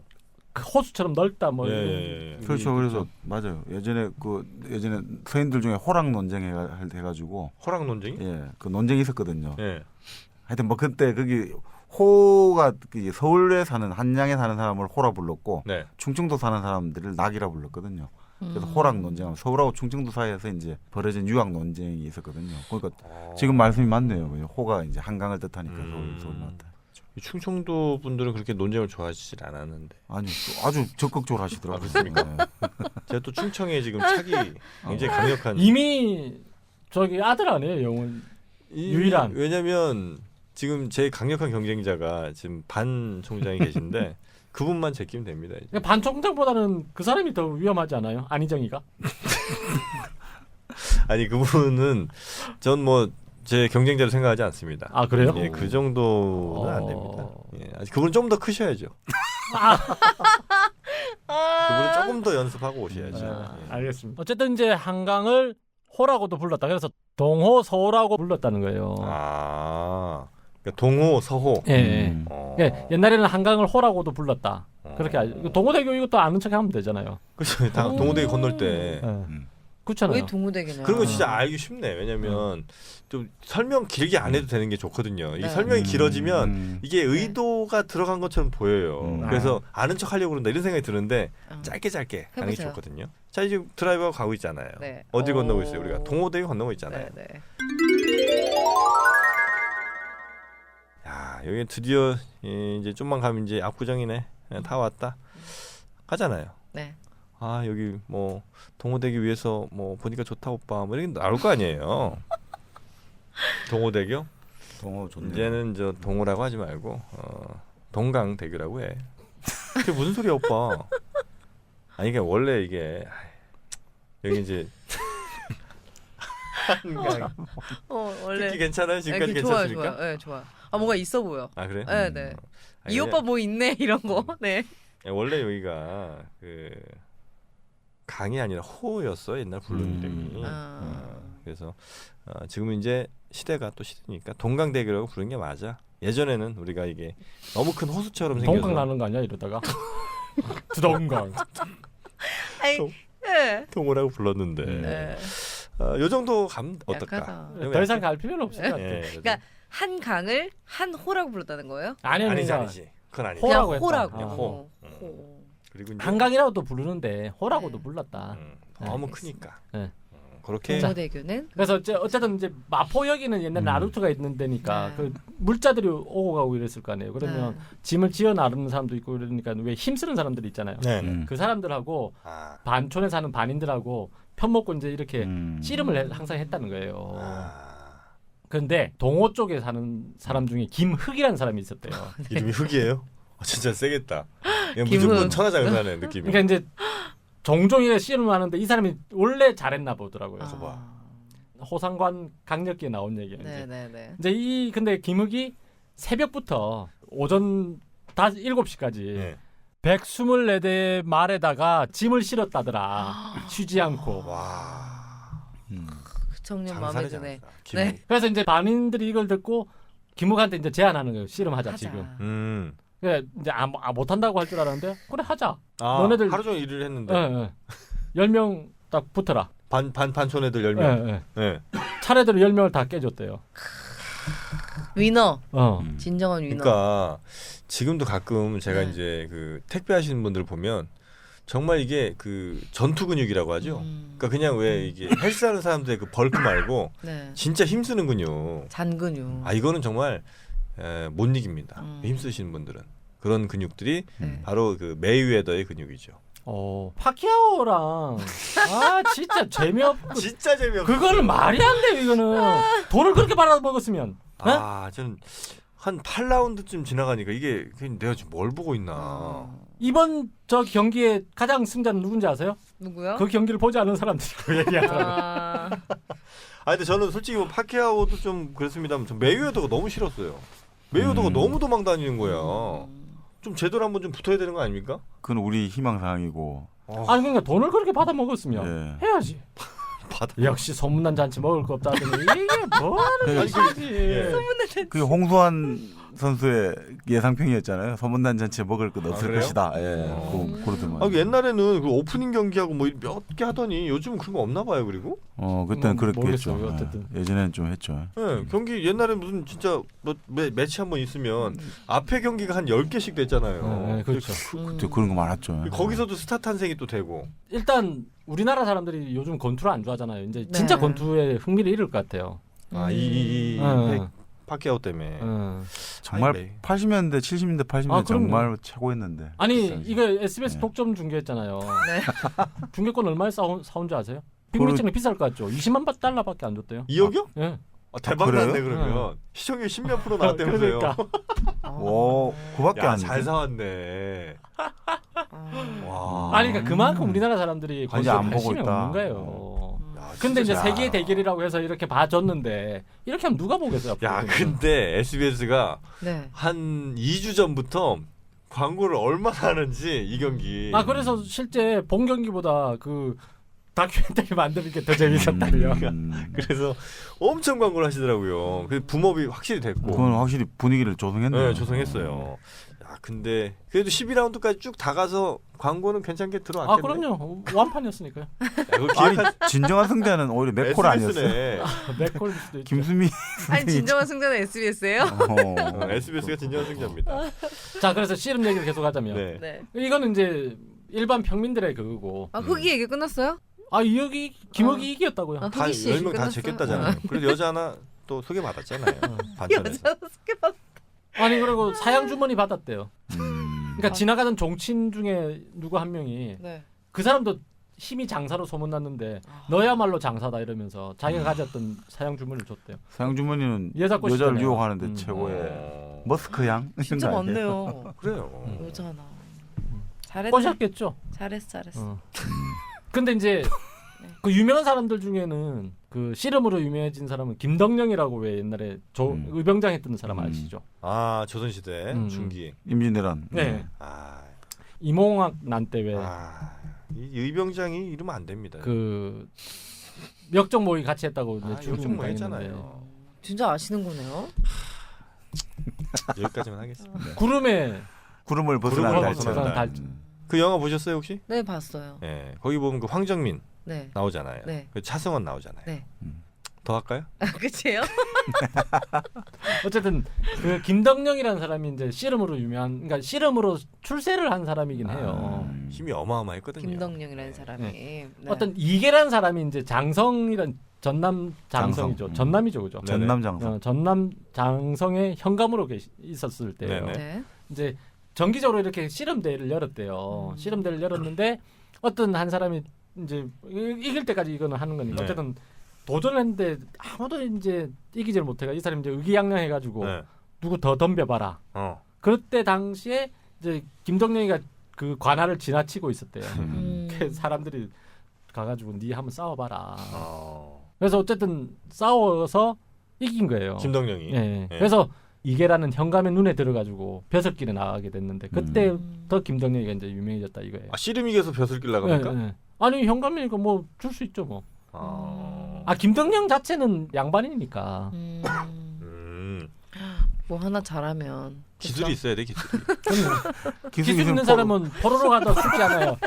호수처럼 넓다 뭐. 예, 이런 예, 예. 그렇죠. 그래서 맞아요. 예전에 서인들 중에 호랑 논쟁 해가지고 허락 논쟁이? 그 논쟁이 있었거든요. 예. 하여튼 뭐 그때 거기 호가 서울에 사는 한양에 사는 사람을 호라 불렀고 네. 충청도 사는 사람들을 낙이라 불렀거든요. 그래서 호랑 논쟁하면 서울하고 충청도 사이에서 이제 벌어진 유학 논쟁이 있었거든요. 그러니까 지금 말씀이 맞네요. 호가 이제 한강을 뜻하니까 서울 맞다. 이 충청도 분들은 그렇게 논쟁을 좋아하시질 않았는데 아니 아주 적극적으로 하시더라고요. 그렇습니까? 네. 제가 또 충청에 지금 착이 굉장히 강력한 이미 저기 아들 아니에요 영원. 유일한. 왜냐면 지금 제일 강력한 경쟁자가 지금 반 총장이 계신데 그분만 제끼면 됩니다. 이제. 그러니까 반총장보다는 그 사람이 더 위험하지 않아요? 안희정이가? 아니 그분은 전 뭐 제 경쟁자로 생각하지 않습니다. 아 그래요? 예, 그 정도는 안 됩니다. 예, 아직 그분은 좀 더 크셔야죠. 그분은 조금 더 연습하고 오셔야죠. 예. 알겠습니다. 어쨌든 이제 한강을 호라고도 불렀다. 그래서 동호 서호라고 불렀다는 거예요. 아, 그러니까 동호, 서호. 예. 어. 예, 옛날에는 한강을 호라고도 불렀다. 그렇게 어. 동호대교 이것도 아는 척하면 되잖아요. 그렇죠. 동호대교 건널 때 예. 그렇잖아요. 왜 동무대기냐? 그런 거 진짜 알기 쉽네. 왜냐면 좀 설명 길게 안 해도 되는 게 좋거든요. 이게 네. 설명이 길어지면 이게 의도가 들어간 것처럼 보여요. 그래서 아는 척 하려고 그런다 이런 생각이 드는데 짧게 하는 게 해보세요. 좋거든요. 자 이제 드라이버가 가고 있잖아요. 네. 어디 오. 건너고 있어요? 우리가 동호대교 건너고 있잖아요. 네, 네. 야 여기 드디어 이제 좀만 가면 이제 압구정이네. 다 왔다. 가잖아요. 네. 아 여기 뭐 동호대교 위에서 뭐 보니까 좋다 오빠 뭐 이런 게 나올 거 아니에요. 동호대교? 동호 좋네요. 이제는 저 동호라고 하지 말고 동강대교라고 해. 그게 무슨 소리야 오빠? 아니 이게 원래 이게 여기 이제 한강 원래 듣기 괜찮아요? 지금까지 네, 좋아요, 괜찮습니까? 좋아요. 네, 좋아. 아 뭔가 있어 보여. 아 그래? 네, 네. 아니, 이 오빠 뭐 있네 이런 거. 네. 원래 여기가 그 강이 아니라 호였어 옛날 부르는 이름이. 그래서 지금은 이제 시대가 또 시대니까 동강대교라고 부르는 게 맞아. 예전에는 우리가 이게 너무 큰 호수처럼 생겨서 동강 나는 거 아니야 이러다가? 두동강. 아이, 네. 동호라고 불렀는데 네. 요 정도 가면 어떨까? 약하다. 더 이상 갈 필요는 없을 것 같아. 예, 그러니까 한 강을 한 호라고 불렀다는 거예요? 아니 아니지 그러니까 아니지. 그건 아니지. 호라고 그냥 했다. 호라고. 아. 호. 호. 그리고 이제 한강이라고도 부르는데 호라고도 네. 불렀다. 너무 알겠습니다. 크니까. 네. 그렇게 동호대교는 그래서 어쨌든 이제 마포역에는 옛날 나루트가 있는 데니까 네. 그 물자들이 오고 가고 이랬을 거 아니에요. 그러면 짐을 지어 나르는 사람도 있고 그러니까 왜 힘쓰는 사람들이 있잖아요. 네. 그 사람들하고 아. 반촌에 사는 반인들하고 편먹고 이제 이렇게 음. 씨름을 항상 했다는 거예요. 아. 그런데 동호 쪽에 사는 사람 중에 김흑이라는 사람이 있었대요. 이름이 흑이에요? 진짜 세겠다. 그냥 김흑. 무조건 천하장사네 느낌이. 그러니까 이제 종종 이렇게 씨름을 하는데 이 사람이 원래 잘했나 보더라고요. 봐. 호상관 강력기에 나온 얘기예요. 이제. 네네네. 이제 근데 김흑이 새벽부터 오전 7시까지 네. 124대 말에다가 짐을 실었다더라. 쉬지 않고. 와. 그 청년 마음에 장사네 드네. 장사. 네. 그래서 이제 반인들이 이걸 듣고 김흑한테 이제 제안하는 거예요. 씨름하자 하자. 지금. 그래 이제 못한다고 할 줄 알았는데 그래 하자. 아, 너네들- 하루 종일 일을 했는데 예. 10명 딱 붙어라. 반촌 애들 예, 10명. 예. 네. 차례대로 10명을 다 깨줬대요. 위너. 음. 진정한 위너. 그러니까 지금도 가끔 제가 네. 이제 그 택배 하시는 분들 보면 정말 이게 그 전투 근육이라고 하죠. 그러니까 그냥 왜 이게 헬스하는 사람들의 그 벌크 말고 네. 진짜 힘쓰는 근육. 잔근육. 아 이거는 정말 못 이깁니다. 음. 힘쓰시는 분들은 그런 근육들이 네. 바로 그 메이웨더의 근육이죠. 파키아오랑 진짜 재미없고 진짜 재미없어. 그거는 말이 안 돼요. 이거는 돈을 그렇게 받아 먹었으면. 저는 한 8라운드쯤 지나가니까 이게 그냥 내가 지금 뭘 보고 있나. 이번 저 경기의 가장 승자는 누군지 아세요? 누구요? 그 경기를 보지 않은 사람들이 그 얘기하더라고요. 아, 근데 저는 솔직히 뭐 파키아오도 좀 그렇습니다만 전 메이웨더가 너무 싫었어요. 메이웨더가 너무 도망 다니는 거야. 좀 제대로 한번 좀 붙어야 되는 거 아닙니까? 그건 우리 희망사항이고. 아니 그러니까 돈을 그렇게 받아 먹었으면 예. 해야지. 역시 소문난 잔치 먹을 거 없다 하더니 이게 뭐하는 짓이지. 예. 그게 홍수환 선수의 예상평이었잖아요. 소문난 잔치에 먹을 것 없을 그래요? 것이다. 예, 그러더만. 아, 옛날에는 그 오프닝 경기하고 뭐 몇 개 하더니 요즘은 그런 거 없나 봐요. 그리고 그때는 그렇게 했죠. 모르겠어요, 어쨌든. 예전에는 좀 했죠. 네, 경기 옛날에 무슨 진짜 뭐 매치 한 번 있으면 앞에 경기가 한 10개씩 됐잖아요. 네, 그렇죠. 그때 그런 거 많았죠. 거기서도 스타 탄생이 또 되고. 일단 우리나라 사람들이 요즘 권투를 안 좋아하잖아요. 이제 네. 진짜 권투에 흥미를 잃을 것 같아요. 아, 이 응. 파키아오 때문에. 응. 정말 아니, 80년대, 70년대, 80년대 아, 그럼요. 정말 최고였는데. 아니 그 당시. 이거 SBS 네. 독점 중계했잖아요. 네. 중계권 얼마에 사온 줄 아세요? 그걸- 빅매치는 비쌀 것 같죠. 20만 달러밖에 안 줬대요. 2억이요? 예. 아, 대박 그래요? 났네 그러면. 시청률 10몇 프로 나왔다면서요. 그러니까. 오, 그밖에 야, 안 잘 돼. 사왔네. 와. 아니 그러니까 그만큼 우리나라 사람들이 관심 권투에 안 보고 관심이 있다. 없는 거예요. 야, 근데 이제 진짜. 세계 대결이라고 해서 이렇게 봐줬는데 이렇게 하면 누가 보겠어요? 야, 앞으로. 근데 SBS가 네. 한 2주 전부터 광고를 얼마나 하는지 이 경기. 아 그래서 실제 본 경기보다 그 다큐멘터리 만드는 게 더 재밌었다고요. 그래서 엄청 광고를 하시더라고요. 그 붐업이 확실히 됐고. 그건 확실히 분위기를 조성했네요. 네, 조성했어요. 야, 근데 그래도 12라운드까지 쭉 다 가서 광고는 괜찮게 들어왔겠네. 아 그럼요. 완판이었으니까요. 야, 그거 아니 기획한 진정한 승자는 오히려 맥콜 아니었어요. SBS네. 맥콜일 수도 있죠. 김수미 아니 진정한 승자는 SBS예요? SBS가 진정한 승자입니다. 자 그래서 씨름 얘기를 계속하자면 네. 네. 이거는 이제 일반 평민들의 그거고. 아 흑이 얘기 끝났어요? 아 이혁이 김혁이 이겼다고요. 아, 다 흑이 씨 얘기 10명 다 끝났어요? 제꼈다잖아요. 그래서 여자 하나 또 소개받았잖아요. 반찬에서. 여자 스케바. 아니 그리고 사양 주머니 받았대요. 음. 그러니까 지나가던 종친 중에 누구 한 명이 네. 그 사람도 힘이 장사로 소문났는데 너야말로 장사다 이러면서 자기가 가졌던 사양 주머니를 줬대요. 사양주머니는 여자 여자를 꽃이잖아요. 유혹하는데 음. 최고의 어, 머스크 양 진짜 이런 거 아니에요? 많네요. 그래요. 여자나. 잘했네. 꼬셨겠죠. 잘했어. 어. 근데 이제 그 유명한 사람들 중에는 그 씨름으로 유명해진 사람은 김덕령이라고 왜 옛날에 의병장 했던 사람 아시죠? 아, 조선시대 음. 중기. 임진왜란. 네. 아, 이몽학 난 때 왜 이 의병장이 이러면 안 됩니다. 그 역적 모의 같이 했다고 이제 아, 죽임을 요즘 뭐 당했는데. 했잖아요. 진짜 아시는 거네요? 여기까지만 하겠습니다. 구름에 구름을 벗어난 구름을 달처럼. 벗어난 달. 그 영화 보셨어요 혹시? 네 봤어요. 네, 거기 보면 그 황정민 네. 나오잖아요. 네. 그 차승원 나오잖아요. 네. 더 할까요? 아, 그치요? 어쨌든 그 김덕령이라는 사람이 이제 씨름으로 유명한 그러니까 씨름으로 출세를 한 사람이긴 해요. 힘이 어마어마했거든요. 김덕령이라는 사람이. 네. 어떤 이계란 사람이 이제 장성이란 전남 장성이죠. 장성. 전남이죠, 그죠? 네. 전남장성. 전남 장성의 현감으로 있었을 때요. 네네. 네. 이제 정기적으로 이렇게 씨름 대회를 열었대요. 씨름 대회를 열었는데 어떤 한 사람이 이제 이길 때까지 이거는 하는 거니까 네. 어쨌든 도전을 했는데 아무도 이제 이기질 못해가 이 사람이 이제 의기양양해가지고 네. 누구 더 덤벼봐라. 어. 그때 당시에 이제 김덕령이가 그 관할을 지나치고 있었대요. 그 사람들이 가가지고 니 한번 싸워봐라. 그래서 어쨌든 싸워서 이긴 거예요. 김덕령이. 예. 예. 그래서 이계라는 현감의 눈에 들어가지고 벼슬길에 나가게 됐는데 그때부터 김덕령이가 이제 유명해졌다 이거예요. 아, 씨름 이겨서 벼슬 길 나갑니까? 예, 예. 아니 현감이니까 뭐 줄 수 있죠 뭐. 아. 아 김덕령 자체는 양반이니까. 뭐 하나 잘하면 기술이 있어야 돼, 기술이. 기술 있는 사람은 포로로 가도 죽지 않아요.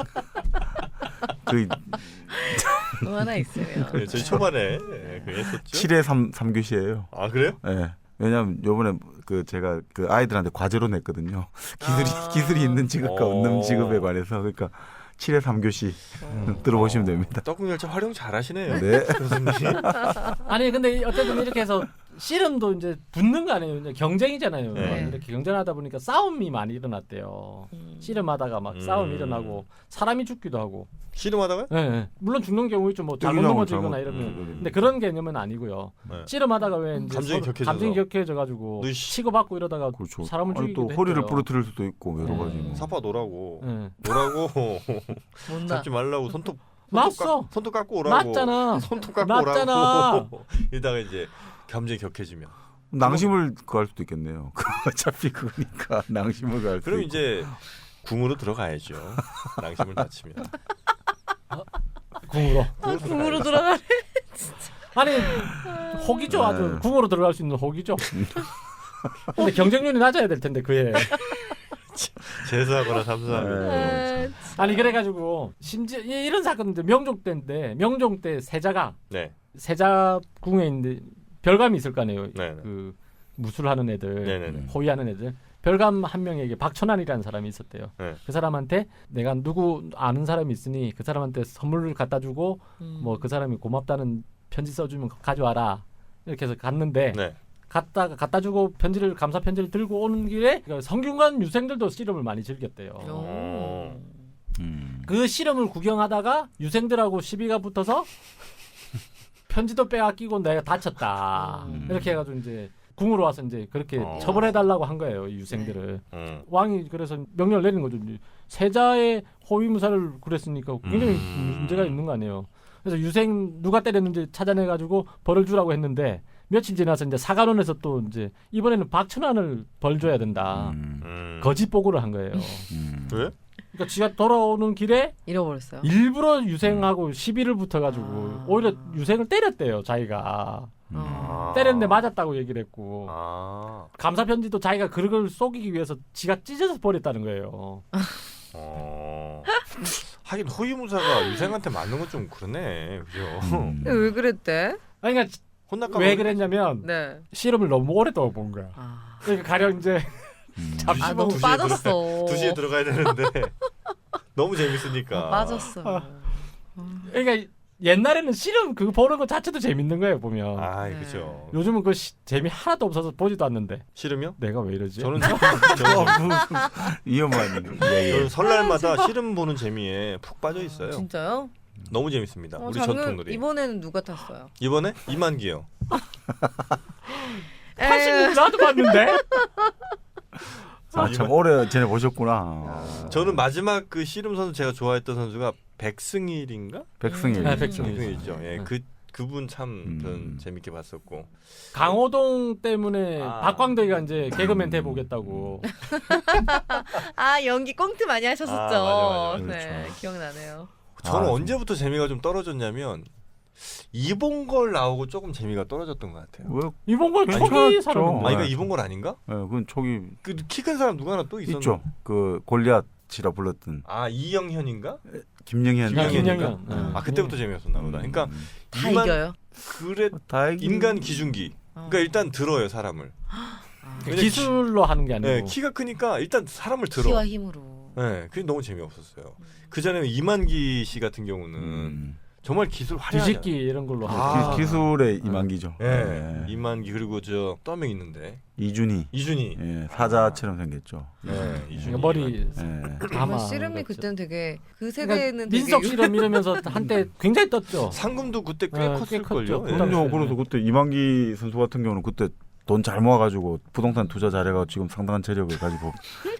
그 뭐 하나 있으면. 네, 저희 초반에 그 했었죠. 7회 3교시예요. 아, 그래요? 예. 왜냐면 요번에 그 제가 그 아이들한테 과제로 냈거든요. 기술이 있는 직업과 없는 직업에 관해서 그러니까 7회 3교시 들어보시면 됩니다. 떡국열차 활용 잘하시네요. 네. 교수님. 아니 근데 어쨌든 이렇게 해서 씨름도 이제 붙는 거 아니에요. 이제 경쟁이잖아요. 네. 이렇게 경쟁하다 보니까 싸움이 많이 일어났대요. 씨름하다가 막 싸움이 일어나고 사람이 죽기도 하고. 씨름하다가요? 예, 예. 물론 죽는 경우 있죠. 뭐 잘못 넘어지거나 이러면. 근데 그런 개념은 아니고요. 네. 씨름하다가 왜 이제 감정이 서로 격해져서. 감정이 격해져가고 으이씨. 치고받고 이러다가 그렇죠. 사람을 아니 죽이기도 또 허리를 했대요. 부러뜨릴 수도 있고 여러 네. 가지. 뭐. 사파 놓으라고. 예. 놓으라고. 못나. 잡지 말라고 맞어. 손톱 깎고 오라고. 맞잖아. 손톱 깎고 맞잖아. 오라고. 이러다가 이제 감정이 격해지면. 낭심을 구할 수도 있겠네요. 어차피 그러니까 낭심을 구할 수 그럼 있고. 이제 궁으로 들어가야죠. 낭심을 다치면. 궁으로. 궁으로 돌아가네. 아니 혹이죠 아주 궁으로 들어갈 수 있는 혹이죠. 근데 경쟁률이 낮아야 될 텐데 그에. 재수하거나 삼수하면. 아니 그래가지고 심지어 이런 사건인데 명종 때인데 명종 때 세자가 네. 세자궁에 있는데 별감이 있을 거 아니에요. 네. 그 무술하는 애들, 네네네. 호위하는 애들. 별감 한 명에게 박천환이라는 사람이 있었대요. 네. 그 사람한테 내가 누구 아는 사람이 있으니 그 사람한테 선물을 갖다 주고 뭐 그 사람이 고맙다는 편지 써주면 가져와라. 이렇게 해서 갔는데 네. 갖다 주고 편지를 감사 편지를 들고 오는 길에 그 성균관 유생들도 씨름을 많이 즐겼대요. 어. 그 씨름을 구경하다가 유생들하고 시비가 붙어서 편지도 빼앗기고 내가 다쳤다. 이렇게 해가지고 이제 궁으로 와서 이제 그렇게 처벌해달라고 한 거예요. 이 유생들을. 왕이 그래서 명령을 내린 거죠. 세자의 호위무사를 그랬으니까 굉장히 문제가 있는 거 아니에요. 그래서 유생 누가 때렸는지 찾아내가지고 벌을 주라고 했는데 며칠 지나서 이제 사관원에서 또 이제 이번에는 박천환을 벌 줘야 된다. 거짓 보고를 한 거예요. 왜? 그러니까 지가 돌아오는 길에 잃어버렸어요. 일부러 유생하고 시비를 붙어가지고 오히려 유생을 때렸대요. 자기가 때렸는데 맞았다고 얘기를 했고 감사 편지도 자기가 그걸 속이기 위해서 지가 찢어서 버렸다는 거예요. 하긴 호위무사가 유생한테 맞는 건 좀 그러네, 그죠? 왜 그랬대? 아니, 그러니까 혼날까 왜 그랬냐면 네. 씨름을 너무 오랫동안 본 거야. 그러니까 가령 이제 아 너무 2시에 빠졌어. 2시에 들어가야 되는데 너무 재밌으니까. 빠졌어. 그러니까 옛날에는 씨름 그거 보는 것 자체도 재밌는 거예요 보면. 아, 네. 그죠. 요즘은 그 재미 하나도 없어서 보지도 않는데. 씨름이요? 내가 왜 이러지? 저는 위험한. 저는 설날마다 씨름 보는 재미에 푹 빠져 있어요. 진짜요? 너무 재밌습니다. 우리 저는 전통놀이. 이번에는 누가 탔어요? 이번에 이만기요. 80년 나도 봤는데. 아, 참 오래 전에 보셨구나. 저는 마지막 그 씨름 선수 제가 좋아했던 선수가 백승일인가? 백승일. 네, 백승일. 백승일이죠. 예, 그분 참 저는 재밌게 봤었고. 강호동 때문에 박광덕이가 이제 개그맨 돼 보겠다고. 아 연기 꽁트 많이 하셨었죠. 맞아, 네 그렇죠. 기억나네요. 저는 언제부터 재미가 좀 떨어졌냐면 이봉걸 나오고 조금 재미가 떨어졌던 것 같아요. 왜? 이봉걸 초기 괜찮았죠. 사람인데. 아, 이거 네. 이봉걸 아닌가? 예, 그건 초기 그 키 큰 사람 누가 하나 또 있었나? 있죠. 그 골리앗이라 불렀던 아, 이영현인가? 김영현. 김영현인가? 김영현. 아, 그때부터 재미였었나 보다. 그러니까 다 이겨요. 그래 다행히 인간 기준기. 그러니까 일단 들어요, 사람을. 왜냐, 기술로 하는 게 아니고. 네, 키가 크니까 일단 사람을 들어. 키와 힘으로. 네, 그게 너무 재미없었어요. 그 전에 이만기 씨 같은 경우는 정말 기술 화려하잖아요. 뒤집기 이런 걸로 아. 하고. 기술의 이만기죠. 네, 이만기 그리고 저 또 한 명 있는데 이준희. 이준희. 예, 사자처럼 생겼죠. 네, 이준희. 머리 예. 아마 씨름이 그렇죠. 그때는 되게 그 그러니까 세대는 민속 되게 씨름 이러면서 한때 굉장히 떴죠. 상금도 그때 꽤 네, 꽤 컸을 걸요. 컸죠. 예. 그럼요. 그래서 그때 이만기 선수 같은 경우는 그때 돈 잘 모아가지고 부동산 투자 잘해가지고 지금 상당한 재력을 가지고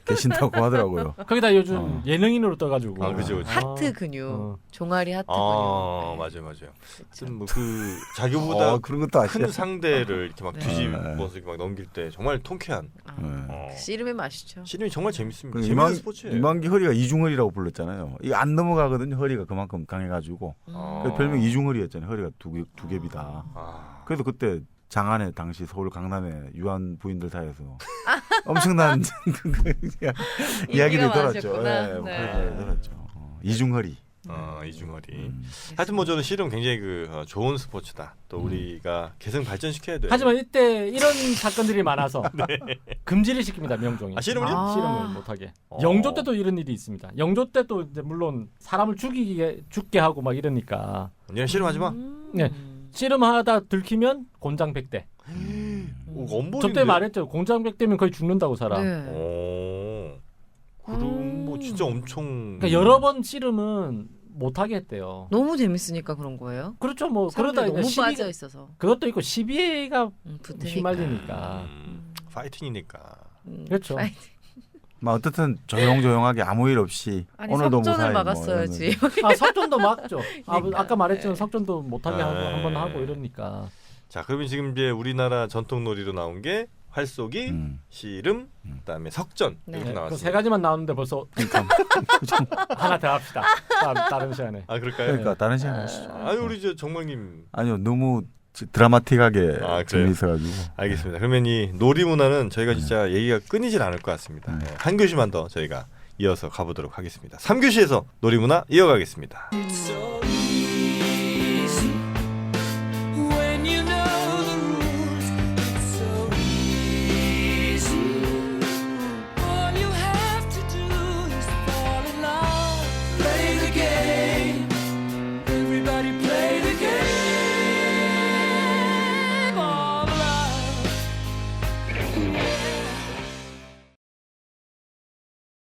계신다고 하더라고요. 거기다 요즘 예능인으로 떠가지고. 아, 그죠, 그죠. 하트 근육, 어. 종아리 하트 아, 근육. 맞아요, 맞아요. 하여튼 뭐그 자기보다 그런 것도 아시죠? 큰 상대를 이렇게 막 네. 뒤집어서 이렇게 막 넘길 때 정말 통쾌한. 예. 씨름의 맛이죠. 씨름이 정말 재밌습니다. 그 재밌는 스포츠예요. 이만기 허리가 이중허리라고 불렀잖아요. 이게 안 넘어가거든요. 허리가 그만큼 강해가지고. 그래서 별명 이중허리였잖아요. 허리가 두 겹이다. 아, 그래서 그때 장안에 당시 서울 강남에 유한 부인들 사이에서 엄청난 이야기들이 돌았죠. 많으셨구나. 예, 네. 그런 이야기 돌았죠. 이중허리. 이중허리. 하여튼 뭐 저는 씨름 굉장히 좋은 스포츠다. 또 우리가 계속 발전시켜야 돼요. 하지만 이때 이런 사건들이 많아서 금지를 시킵니다 명종이. 아, 씨름을요? 씨름을 못하게. 어. 영조 때도 이런 일이 있습니다. 영조 때도 이제 물론 사람을 죽게 하고 막 이러니까. 얘 씨름하지 마. 네. 씨름하다 들키면 곤장백대. 엄벌인데. 저때 말했죠. 곤장백대면 거의 죽는다고 사람. 네. 그럼 뭐 진짜 엄청. 그러니까 여러 번 씨름은 못하게 했대요. 너무 재밌으니까 그런 거예요. 그렇죠. 뭐 그러다 그러다 너무 이제 빠져 있어서 그것도 있고 시비가 붙으니까. 휘말리니까. 파이팅이니까. 그렇죠. 파이팅. 뭐 어쨌든 조용조용하게 아무 일 없이 아니 오늘도 석전을 무사히 막았어야지. 아 석전도 맞죠. 그러니까. 아까 말했지만 네. 석전도 못하게 네. 하고 한번 하고 이러니까. 자, 그러면 지금 이제 우리나라 전통 놀이로 나온 게 활쏘기, 씨름, 그다음에 석전 네. 이렇게 그 나왔습니다. 세 가지만 나왔는데 벌써 하나 더 합시다. 다른 시간에. 아 그럴까요? 그러니까 다른 시간에 하시죠. 아유 우리 저 정말님 아니요 너무 드라마틱하게 아, 그래요? 재미있어가지고. 알겠습니다. 그러면 이 놀이 문화는 저희가 진짜 얘기가 끊이질 않을 것 같습니다. 네, 한 교시만 더 저희가 이어서 가보도록 하겠습니다. 3교시에서 놀이 문화 이어가겠습니다.